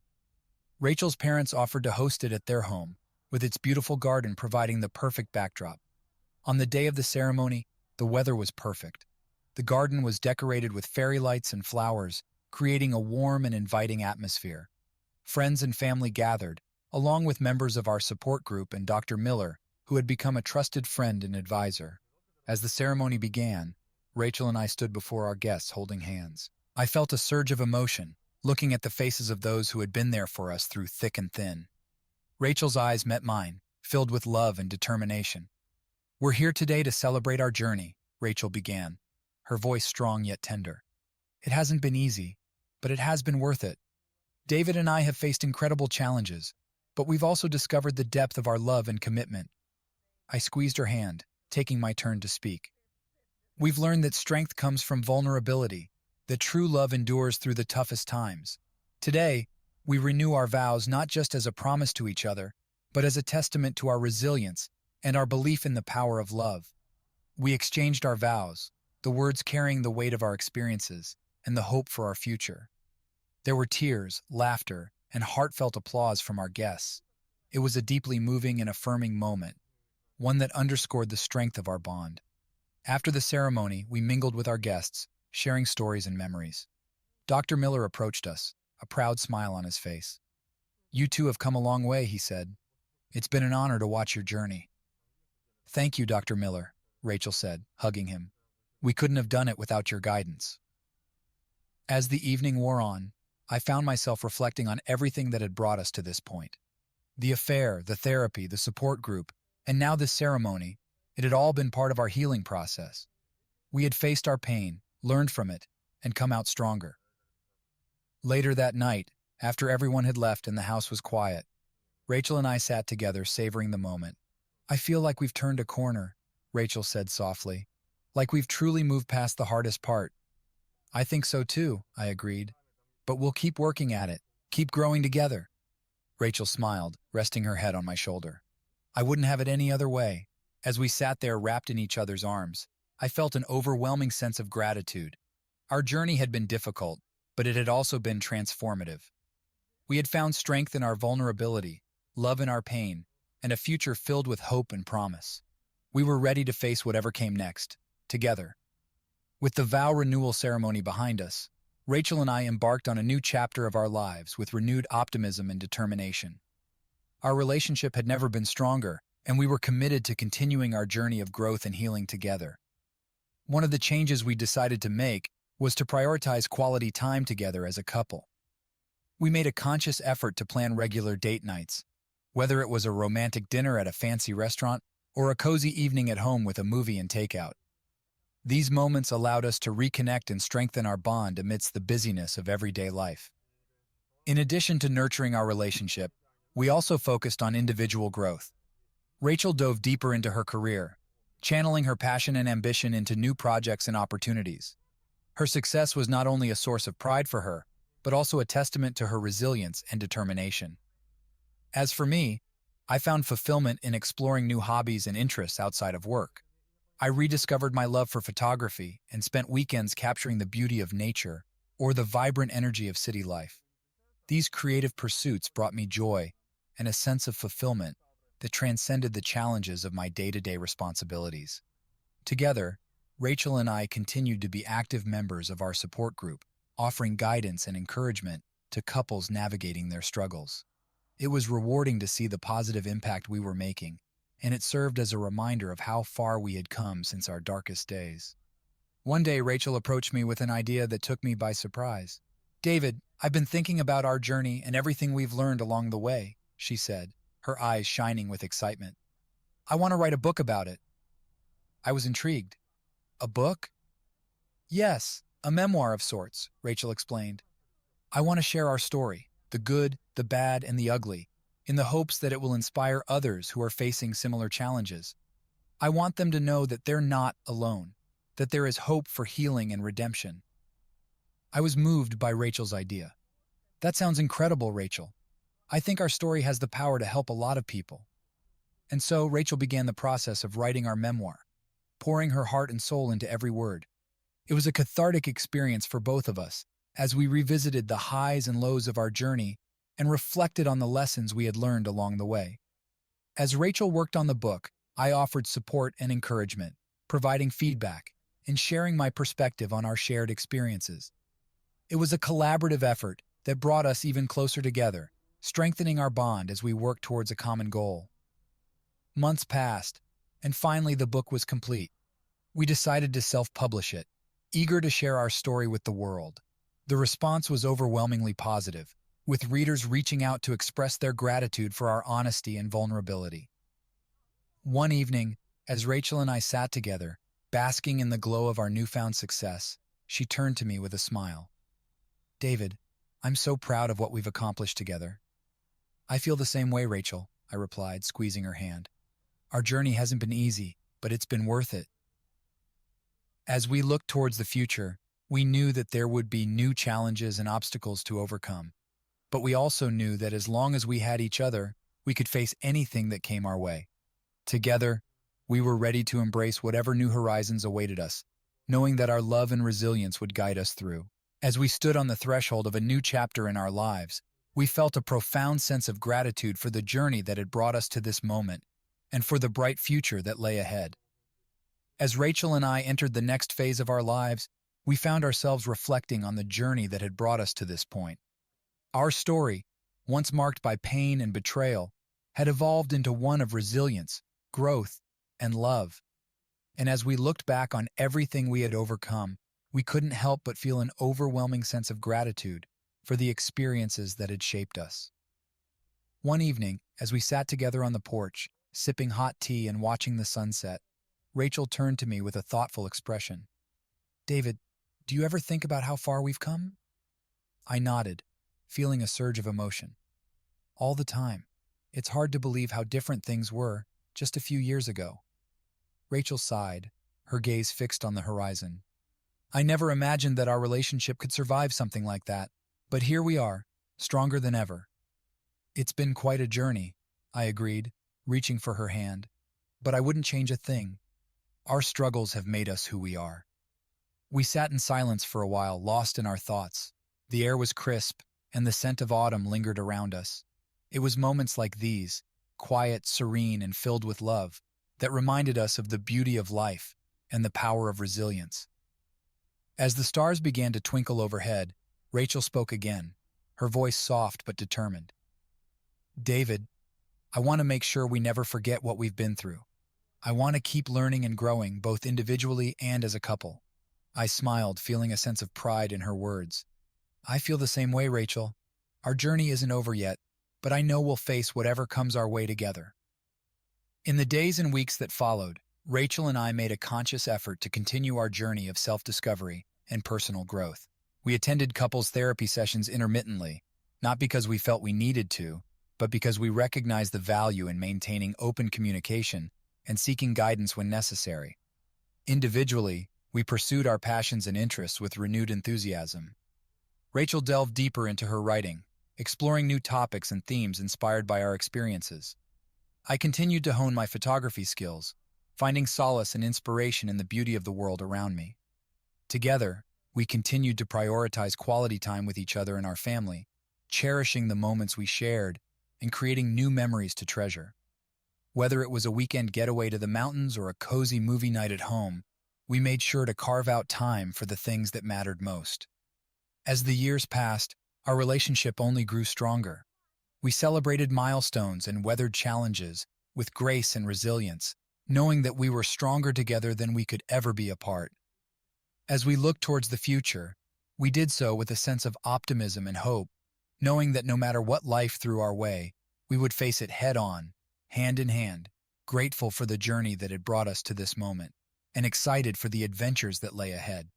Rachel's parents offered to host it at their home, with its beautiful garden providing the perfect backdrop. On the day of the ceremony, the weather was perfect. The garden was decorated with fairy lights and flowers, creating a warm and inviting atmosphere. Friends and family gathered, along with members of our support group and Dr. Miller, who had become a trusted friend and advisor. As the ceremony began, Rachel and I stood before our guests holding hands. I felt a surge of emotion, looking at the faces of those who had been there for us through thick and thin. Rachel's eyes met mine, filled with love and determination. "We're here today to celebrate our journey," Rachel began, her voice strong yet tender. "It hasn't been easy, but it has been worth it. David and I have faced incredible challenges, but we've also discovered the depth of our love and commitment." I squeezed her hand, taking my turn to speak. "We've learned that strength comes from vulnerability, that true love endures through the toughest times. Today, we renew our vows not just as a promise to each other, but as a testament to our resilience and our belief in the power of love. We exchanged our vows, the words carrying the weight of our experiences and the hope for our future. There were tears, laughter, and heartfelt applause from our guests. It was a deeply moving and affirming moment, one that underscored the strength of our bond. After the ceremony, we mingled with our guests, sharing stories and memories. Dr. Miller approached us, a proud smile on his face. "You two have come a long way," he said. "It's been an honor to watch your journey." "Thank you, Dr. Miller," Rachel said, hugging him. "We couldn't have done it without your guidance." As the evening wore on, I found myself reflecting on everything that had brought us to this point. The affair, the therapy, the support group, and now this ceremony, it had all been part of our healing process. We had faced our pain, learned from it, and come out stronger. Later that night, after everyone had left and the house was quiet, Rachel and I sat together, savoring the moment. "I feel like we've turned a corner," Rachel said softly. "Like we've truly moved past the hardest part." "I think so too," I agreed. "But we'll keep working at it, keep growing together." Rachel smiled, resting her head on my shoulder. I wouldn't have it any other way. As we sat there wrapped in each other's arms, I felt an overwhelming sense of gratitude. Our journey had been difficult, but it had also been transformative. We had found strength in our vulnerability, love in our pain, and a future filled with hope and promise. We were ready to face whatever came next, together. With the vow renewal ceremony behind us, Rachel and I embarked on a new chapter of our lives with renewed optimism and determination. Our relationship had never been stronger, and we were committed to continuing our journey of growth and healing together. One of the changes we decided to make was to prioritize quality time together as a couple. We made a conscious effort to plan regular date nights, whether it was a romantic dinner at a fancy restaurant or a cozy evening at home with a movie and takeout. These moments allowed us to reconnect and strengthen our bond amidst the busyness of everyday life. In addition to nurturing our relationship, we also focused on individual growth. Rachel dove deeper into her career, channeling her passion and ambition into new projects and opportunities. Her success was not only a source of pride for her, but also a testament to her resilience and determination. As for me, I found fulfillment in exploring new hobbies and interests outside of work. I rediscovered my love for photography and spent weekends capturing the beauty of nature or the vibrant energy of city life. These creative pursuits brought me joy and a sense of fulfillment that transcended the challenges of my day-to-day responsibilities. Together, Rachel and I continued to be active members of our support group, offering guidance and encouragement to couples navigating their struggles. It was rewarding to see the positive impact we were making, and it served as a reminder of how far we had come since our darkest days. One day, Rachel approached me with an idea that took me by surprise. "David, I've been thinking about our journey and everything we've learned along the way," she said, her eyes shining with excitement. "I want to write a book about it." I was intrigued. "A book?" "Yes, a memoir of sorts," Rachel explained. "I want to share our story, the good, the bad, and the ugly, in the hopes that it will inspire others who are facing similar challenges. I want them to know that they're not alone, that there is hope for healing and redemption." I was moved by Rachel's idea. "That sounds incredible, Rachel. I think our story has the power to help a lot of people." And so Rachel began the process of writing our memoir, pouring her heart and soul into every word. It was a cathartic experience for both of us as we revisited the highs and lows of our journey and reflected on the lessons we had learned along the way. As Rachel worked on the book, I offered support and encouragement, providing feedback, and sharing my perspective on our shared experiences. It was a collaborative effort that brought us even closer together, strengthening our bond as we worked towards a common goal. Months passed, and finally the book was complete. We decided to self-publish it, eager to share our story with the world. The response was overwhelmingly positive, with readers reaching out to express their gratitude for our honesty and vulnerability. One evening, as Rachel and I sat together, basking in the glow of our newfound success, she turned to me with a smile. "David, I'm so proud of what we've accomplished together." "I feel the same way, Rachel," I replied, squeezing her hand. "Our journey hasn't been easy, but it's been worth it." As we looked towards the future, we knew that there would be new challenges and obstacles to overcome. But we also knew that as long as we had each other, we could face anything that came our way. Together, we were ready to embrace whatever new horizons awaited us, knowing that our love and resilience would guide us through. As we stood on the threshold of a new chapter in our lives, we felt a profound sense of gratitude for the journey that had brought us to this moment and for the bright future that lay ahead. As Rachel and I entered the next phase of our lives, we found ourselves reflecting on the journey that had brought us to this point. Our story, once marked by pain and betrayal, had evolved into one of resilience, growth, and love. And as we looked back on everything we had overcome, we couldn't help but feel an overwhelming sense of gratitude for the experiences that had shaped us. One evening, as we sat together on the porch, sipping hot tea and watching the sunset, Rachel turned to me with a thoughtful expression. "David, do you ever think about how far we've come?" I nodded, feeling a surge of emotion. "All the time. It's hard to believe how different things were just a few years ago." Rachel sighed, her gaze fixed on the horizon. "I never imagined that our relationship could survive something like that, but here we are, stronger than ever." "It's been quite a journey," I agreed, reaching for her hand. "But I wouldn't change a thing. Our struggles have made us who we are." We sat in silence for a while, lost in our thoughts. The air was crisp, and the scent of autumn lingered around us. It was moments like these, quiet, serene, and filled with love, that reminded us of the beauty of life and the power of resilience. As the stars began to twinkle overhead, Rachel spoke again, her voice soft but determined. "David, I want to make sure we never forget what we've been through. I want to keep learning and growing, both individually and as a couple." I smiled, feeling a sense of pride in her words. "I feel the same way, Rachel. Our journey isn't over yet, but I know we'll face whatever comes our way together." In the days and weeks that followed, Rachel and I made a conscious effort to continue our journey of self-discovery and personal growth. We attended couples therapy sessions intermittently, not because we felt we needed to, but because we recognized the value in maintaining open communication and seeking guidance when necessary. Individually, we pursued our passions and interests with renewed enthusiasm. Rachel delved deeper into her writing, exploring new topics and themes inspired by our experiences. I continued to hone my photography skills, finding solace and inspiration in the beauty of the world around me. Together, we continued to prioritize quality time with each other and our family, cherishing the moments we shared and creating new memories to treasure. Whether it was a weekend getaway to the mountains or a cozy movie night at home, we made sure to carve out time for the things that mattered most. As the years passed, our relationship only grew stronger. We celebrated milestones and weathered challenges with grace and resilience, knowing that we were stronger together than we could ever be apart. As we looked towards the future, we did so with a sense of optimism and hope, knowing that no matter what life threw our way, we would face it head-on, hand in hand, grateful for the journey that had brought us to this moment, and excited for the adventures that lay ahead.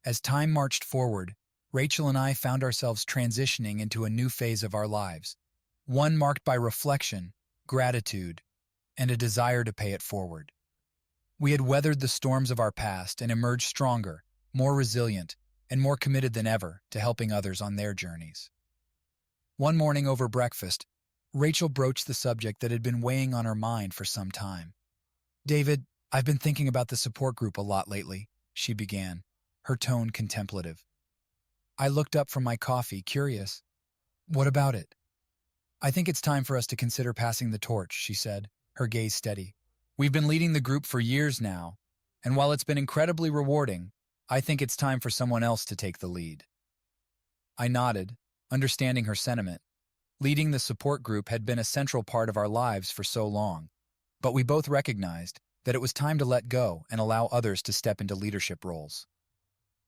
As time marched forward, Rachel and I found ourselves transitioning into a new phase of our lives, one marked by reflection, gratitude, and a desire to pay it forward. We had weathered the storms of our past and emerged stronger, more resilient, and more committed than ever to helping others on their journeys. One morning over breakfast, Rachel broached the subject that had been weighing on her mind for some time. "David, I've been thinking about the support group a lot lately," she began, her tone contemplative. I looked up from my coffee, curious. "What about it?" "I think it's time for us to consider passing the torch," she said, her gaze steady. "We've been leading the group for years now, and while it's been incredibly rewarding, I think it's time for someone else to take the lead." I nodded, understanding her sentiment. Leading the support group had been a central part of our lives for so long, but we both recognized that it was time to let go and allow others to step into leadership roles.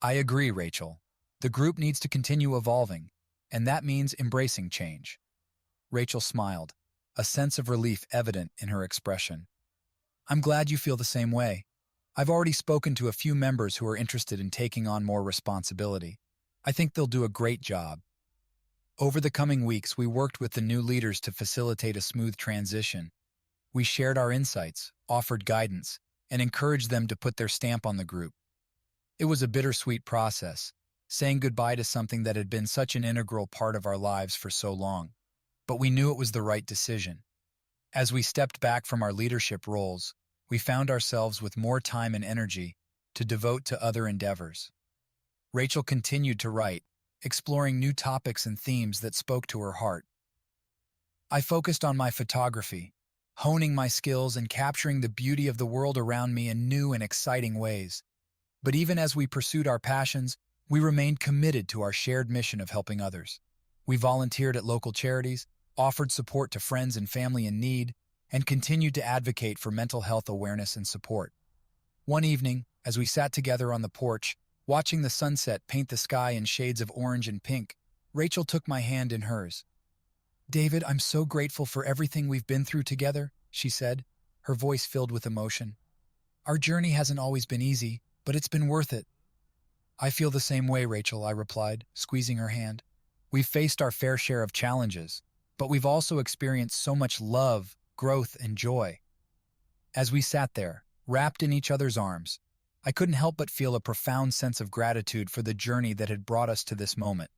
"I agree, Rachel. The group needs to continue evolving, and that means embracing change." Rachel smiled, a sense of relief evident in her expression. "I'm glad you feel the same way. I've already spoken to a few members who are interested in taking on more responsibility. I think they'll do a great job." Over the coming weeks, we worked with the new leaders to facilitate a smooth transition. We shared our insights, offered guidance, and encouraged them to put their stamp on the group. It was a bittersweet process, saying goodbye to something that had been such an integral part of our lives for so long, but we knew it was the right decision. As we stepped back from our leadership roles, we found ourselves with more time and energy to devote to other endeavors. Rachel continued to write, exploring new topics and themes that spoke to her heart. I focused on my photography, honing my skills and capturing the beauty of the world around me in new and exciting ways. But even as we pursued our passions, we remained committed to our shared mission of helping others. We volunteered at local charities, offered support to friends and family in need, and continued to advocate for mental health awareness and support. One evening, as we sat together on the porch, watching the sunset paint the sky in shades of orange and pink, Rachel took my hand in hers. "David, I'm so grateful for everything we've been through together," she said, her voice filled with emotion. "Our journey hasn't always been easy, but it's been worth it." "I feel the same way, Rachel," I replied, squeezing her hand. "We've faced our fair share of challenges, but we've also experienced so much love, growth, and joy." As we sat there, wrapped in each other's arms, I couldn't help but feel a profound sense of gratitude for the journey that had brought us to this moment.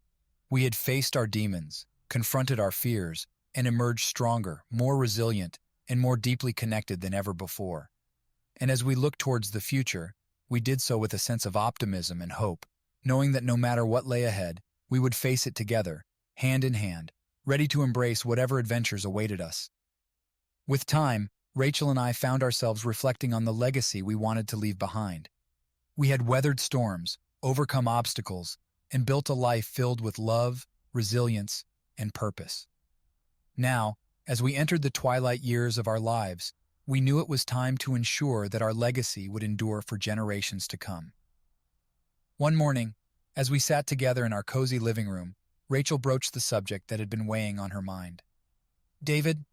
We had faced our demons, confronted our fears, and emerged stronger, more resilient, and more deeply connected than ever before. And as we looked towards the future, we did so with a sense of optimism and hope, knowing that no matter what lay ahead, we would face it together, hand in hand, ready to embrace whatever adventures awaited us. With time, Rachel and I found ourselves reflecting on the legacy we wanted to leave behind. We had weathered storms, overcome obstacles, and built a life filled with love, resilience, and purpose. Now, as we entered the twilight years of our lives, we knew it was time to ensure that our legacy would endure for generations to come. One morning, as we sat together in our cozy living room, Rachel broached the subject that had been weighing on her mind. "David,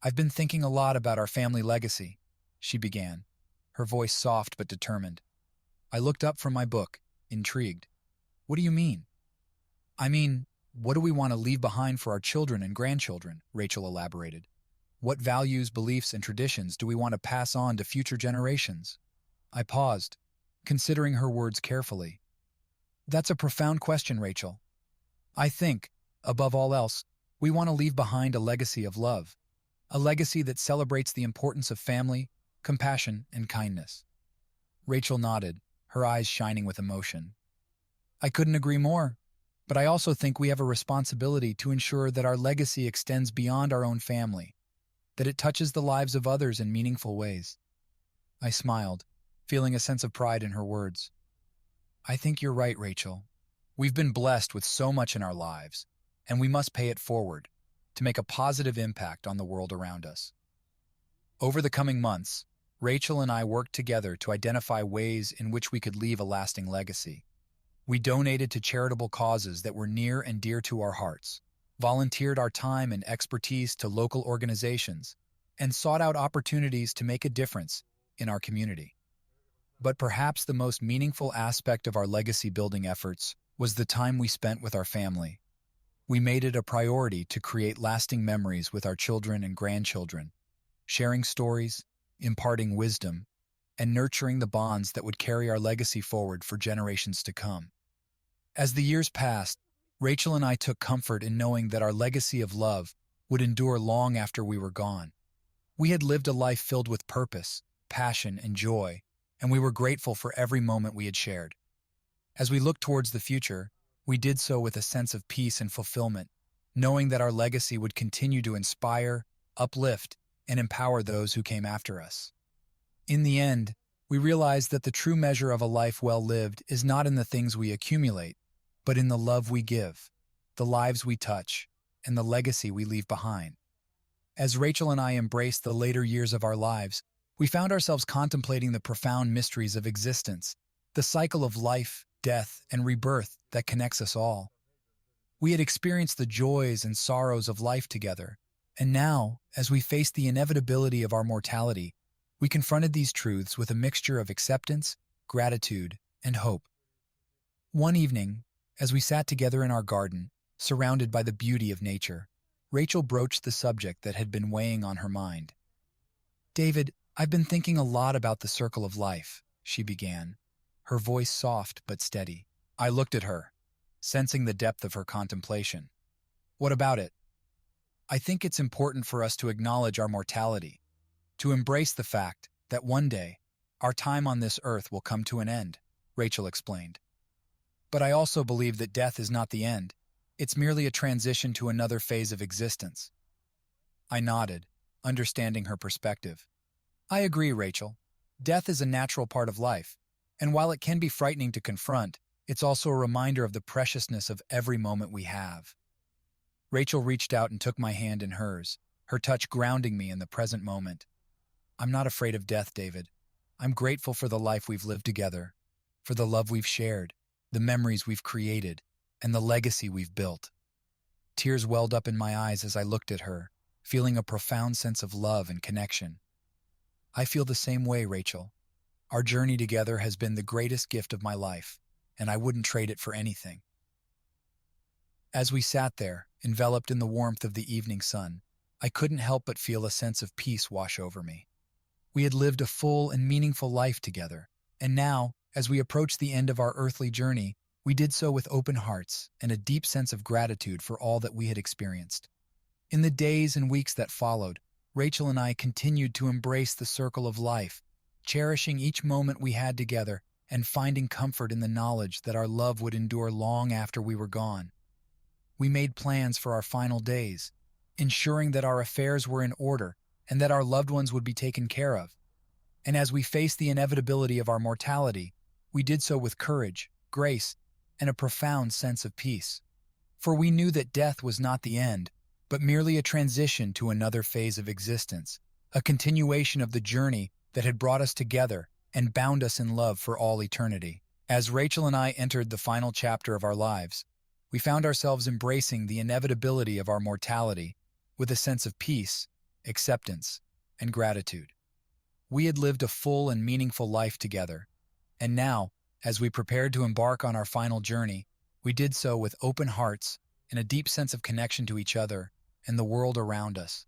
I've been thinking a lot about our family legacy," she began, her voice soft but determined. I looked up from my book, intrigued. "What do you mean?" "I mean, what do we want to leave behind for our children and grandchildren?" Rachel elaborated. "What values, beliefs, and traditions do we want to pass on to future generations?" I paused, considering her words carefully. "That's a profound question, Rachel. I think, above all else, we want to leave behind a legacy of love. A legacy that celebrates the importance of family, compassion, and kindness." Rachel nodded, her eyes shining with emotion. "I couldn't agree more, but I also think we have a responsibility to ensure that our legacy extends beyond our own family, that it touches the lives of others in meaningful ways." I smiled, feeling a sense of pride in her words. "I think you're right, Rachel. We've been blessed with so much in our lives, and we must pay it forward, to make a positive impact on the world around us. Over the coming months, Rachel and I worked together to identify ways in which we could leave a lasting legacy. We donated to charitable causes that were near and dear to our hearts, volunteered our time and expertise to local organizations, and sought out opportunities to make a difference in our community. But perhaps the most meaningful aspect of our legacy-building efforts was the time we spent with our family. We made it a priority to create lasting memories with our children and grandchildren, sharing stories, imparting wisdom, and nurturing the bonds that would carry our legacy forward for generations to come. As the years passed, Rachel and I took comfort in knowing that our legacy of love would endure long after we were gone. We had lived a life filled with purpose, passion, and joy, and we were grateful for every moment we had shared. As we looked towards the future, we did so with a sense of peace and fulfillment, knowing that our legacy would continue to inspire, uplift, and empower those who came after us. In the end, we realized that the true measure of a life well lived is not in the things we accumulate, but in the love we give, the lives we touch, and the legacy we leave behind. As Rachel and I embraced the later years of our lives, we found ourselves contemplating the profound mysteries of existence, the cycle of life, death, and rebirth that connects us all. We had experienced the joys and sorrows of life together, and now, as we faced the inevitability of our mortality, we confronted these truths with a mixture of acceptance, gratitude, and hope. One evening, as we sat together in our garden, surrounded by the beauty of nature, Rachel broached the subject that had been weighing on her mind. "David, I've been thinking a lot about the circle of life," she began, her voice soft but steady. I looked at her, sensing the depth of her contemplation. "What about it?" "I think it's important for us to acknowledge our mortality, to embrace the fact that one day our time on this earth will come to an end," Rachel explained. "But I also believe that death is not the end. It's merely a transition to another phase of existence." I nodded, understanding her perspective. "I agree, Rachel. Death is a natural part of life, and while it can be frightening to confront, it's also a reminder of the preciousness of every moment we have." Rachel reached out and took my hand in hers, her touch grounding me in the present moment. "I'm not afraid of death, David. I'm grateful for the life we've lived together, for the love we've shared, the memories we've created, and the legacy we've built." Tears welled up in my eyes as I looked at her, feeling a profound sense of love and connection. "I feel the same way, Rachel. Our journey together has been the greatest gift of my life, and I wouldn't trade it for anything." As we sat there, enveloped in the warmth of the evening sun, I couldn't help but feel a sense of peace wash over me. We had lived a full and meaningful life together, and now, as we approached the end of our earthly journey, we did so with open hearts and a deep sense of gratitude for all that we had experienced. In the days and weeks that followed, Rachel and I continued to embrace the circle of life, cherishing each moment we had together and finding comfort in the knowledge that our love would endure long after we were gone. We made plans for our final days, ensuring that our affairs were in order and that our loved ones would be taken care of. And as we faced the inevitability of our mortality, we did so with courage, grace, and a profound sense of peace. For we knew that death was not the end, but merely a transition to another phase of existence, a continuation of the journey that had brought us together and bound us in love for all eternity. As Rachel and I entered the final chapter of our lives, we found ourselves embracing the inevitability of our mortality with a sense of peace, acceptance, and gratitude. We had lived a full and meaningful life together, and now, as we prepared to embark on our final journey, we did so with open hearts and a deep sense of connection to each other and the world around us.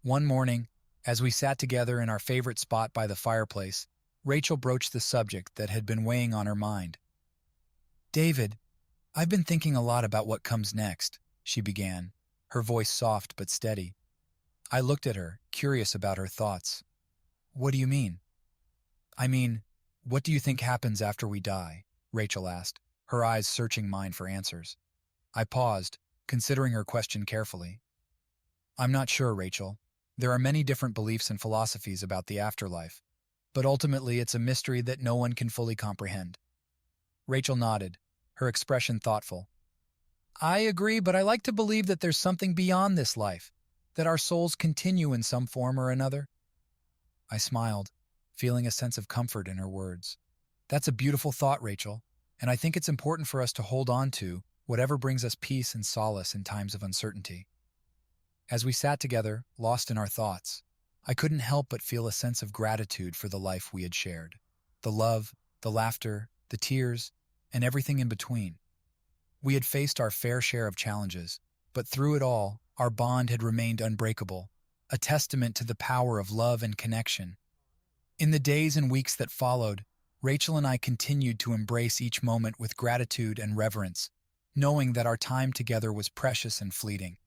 One morning, as we sat together in our favorite spot by the fireplace, Rachel broached the subject that had been weighing on her mind. "David, I've been thinking a lot about what comes next," she began, her voice soft but steady. I looked at her, curious about her thoughts. "What do you mean?" "I mean, what do you think happens after we die?" Rachel asked, her eyes searching mine for answers. I paused, considering her question carefully. "I'm not sure, Rachel. There are many different beliefs and philosophies about the afterlife, but ultimately it's a mystery that no one can fully comprehend." Rachel nodded, her expression thoughtful. I agree, but I like to believe that there's something beyond this life, that our souls continue in some form or another. I smiled, feeling a sense of comfort in her words. That's a beautiful thought, Rachel, and I think it's important for us to hold on to whatever brings us peace and solace in times of uncertainty. As we sat together, lost in our thoughts, I couldn't help but feel a sense of gratitude for the life we had shared. The love, the laughter, the tears, and everything in between. We had faced our fair share of challenges, but through it all, our bond had remained unbreakable, a testament to the power of love and connection. In the days and weeks that followed, Rachel and I continued to embrace each moment with gratitude and reverence, knowing that our time together was precious and fleeting.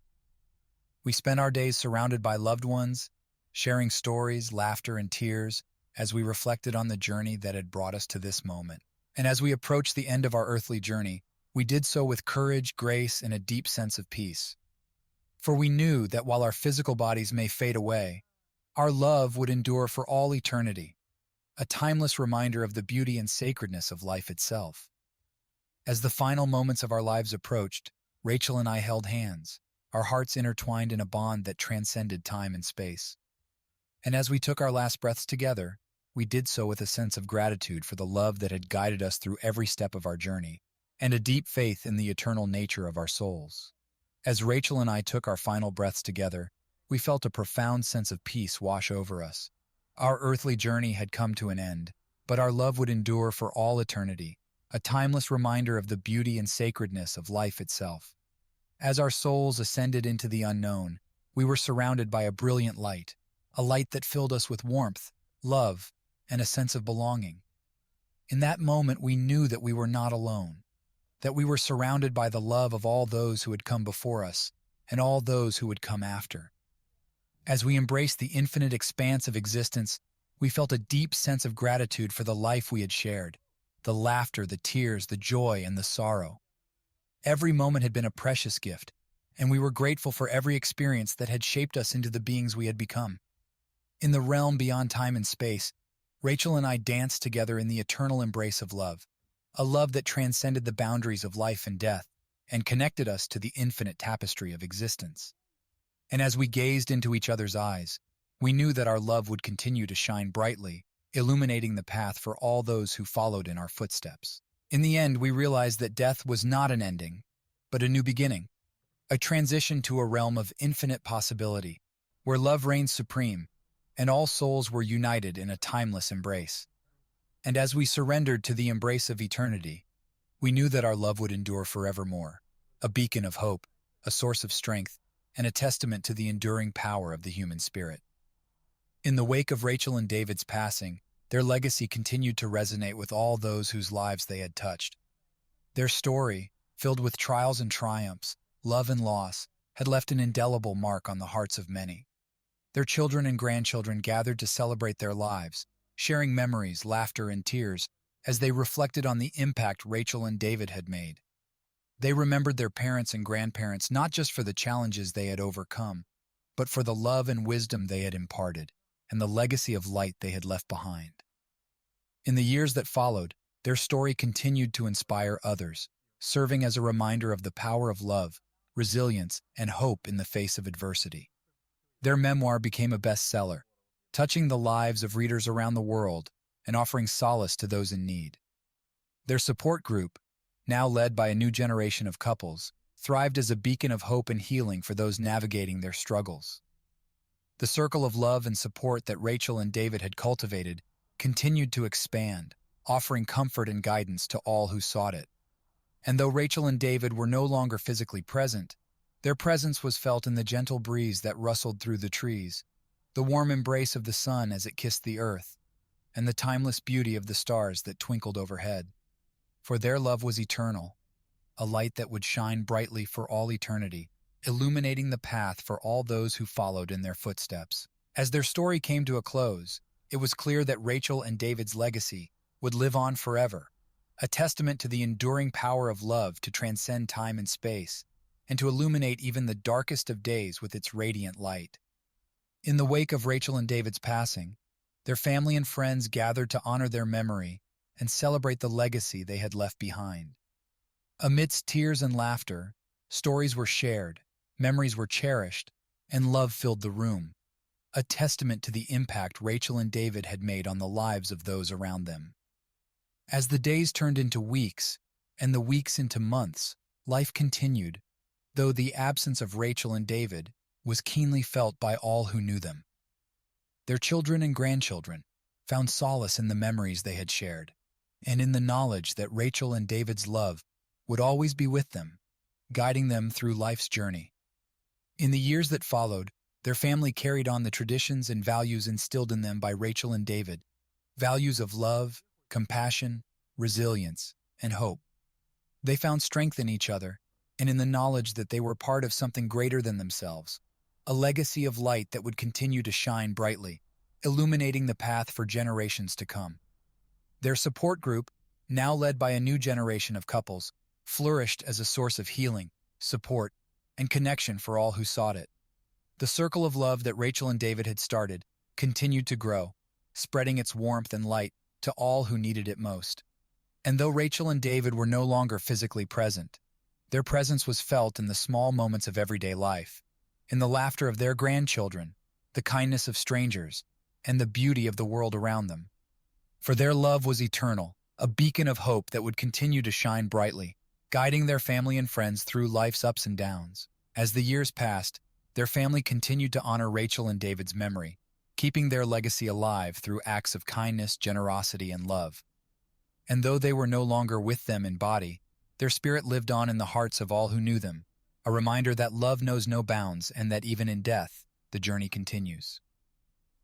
We spent our days surrounded by loved ones, sharing stories, laughter, and tears as we reflected on the journey that had brought us to this moment. And as we approached the end of our earthly journey, we did so with courage, grace, and a deep sense of peace. For we knew that while our physical bodies may fade away, our love would endure for all eternity, a timeless reminder of the beauty and sacredness of life itself. As the final moments of our lives approached, Rachel and I held hands, our hearts intertwined in a bond that transcended time and space. And as we took our last breaths together, we did so with a sense of gratitude for the love that had guided us through every step of our journey, and a deep faith in the eternal nature of our souls. As Rachel and I took our final breaths together, we felt a profound sense of peace wash over us. Our earthly journey had come to an end, but our love would endure for all eternity, a timeless reminder of the beauty and sacredness of life itself. As our souls ascended into the unknown, we were surrounded by a brilliant light, a light that filled us with warmth, love, and a sense of belonging. In that moment, we knew that we were not alone, that we were surrounded by the love of all those who had come before us and all those who would come after. As we embraced the infinite expanse of existence, we felt a deep sense of gratitude for the life we had shared, the laughter, the tears, the joy, and the sorrow. Every moment had been a precious gift, and we were grateful for every experience that had shaped us into the beings we had become. In the realm beyond time and space, Rachel and I danced together in the eternal embrace of love, a love that transcended the boundaries of life and death and connected us to the infinite tapestry of existence. And as we gazed into each other's eyes, we knew that our love would continue to shine brightly, illuminating the path for all those who followed in our footsteps. In the end, we realized that death was not an ending, but a new beginning, a transition to a realm of infinite possibility, where love reigns supreme, and all souls were united in a timeless embrace. And as we surrendered to the embrace of eternity, we knew that our love would endure forevermore, a beacon of hope, a source of strength, and a testament to the enduring power of the human spirit. In the wake of Rachel and David's passing, their legacy continued to resonate with all those whose lives they had touched. Their story, filled with trials and triumphs, love and loss, had left an indelible mark on the hearts of many. Their children and grandchildren gathered to celebrate their lives, sharing memories, laughter, and tears as they reflected on the impact Rachel and David had made. They remembered their parents and grandparents not just for the challenges they had overcome, but for the love and wisdom they had imparted and the legacy of light they had left behind. In the years that followed, their story continued to inspire others, serving as a reminder of the power of love, resilience, and hope in the face of adversity. Their memoir became a bestseller, touching the lives of readers around the world and offering solace to those in need. Their support group, now led by a new generation of couples, thrived as a beacon of hope and healing for those navigating their struggles. The circle of love and support that Rachel and David had cultivated continued to expand, offering comfort and guidance to all who sought it. And though Rachel and David were no longer physically present, their presence was felt in the gentle breeze that rustled through the trees, the warm embrace of the sun as it kissed the earth, and the timeless beauty of the stars that twinkled overhead. For their love was eternal, a light that would shine brightly for all eternity, illuminating the path for all those who followed in their footsteps. As their story came to a close, it was clear that Rachel and David's legacy would live on forever, a testament to the enduring power of love to transcend time and space, and to illuminate even the darkest of days with its radiant light. In the wake of Rachel and David's passing, their family and friends gathered to honor their memory and celebrate the legacy they had left behind. Amidst tears and laughter, Stories were shared, memories were cherished, and love filled the room, a testament to the impact Rachel and David had made on the lives of those around them. As the days turned into weeks, and the weeks into months, life continued, though the absence of Rachel and David was keenly felt by all who knew them. Their children and grandchildren found solace in the memories they had shared, and in the knowledge that Rachel and David's love would always be with them, guiding them through life's journey. In the years that followed, their family carried on the traditions and values instilled in them by Rachel and David, values of love, compassion, resilience, and hope. They found strength in each other and in the knowledge that they were part of something greater than themselves, a legacy of light that would continue to shine brightly, illuminating the path for generations to come. Their support group, now led by a new generation of couples, flourished as a source of healing, support, and connection for all who sought it. The circle of love that Rachel and David had started continued to grow, spreading its warmth and light to all who needed it most. And though Rachel and David were no longer physically present, their presence was felt in the small moments of everyday life, in the laughter of their grandchildren, the kindness of strangers, and the beauty of the world around them. For their love was eternal, a beacon of hope that would continue to shine brightly, guiding their family and friends through life's ups and downs. As the years passed, their family continued to honor Rachel and David's memory, keeping their legacy alive through acts of kindness, generosity, and love. And though they were no longer with them in body, their spirit lived on in the hearts of all who knew them, a reminder that love knows no bounds and that even in death, the journey continues.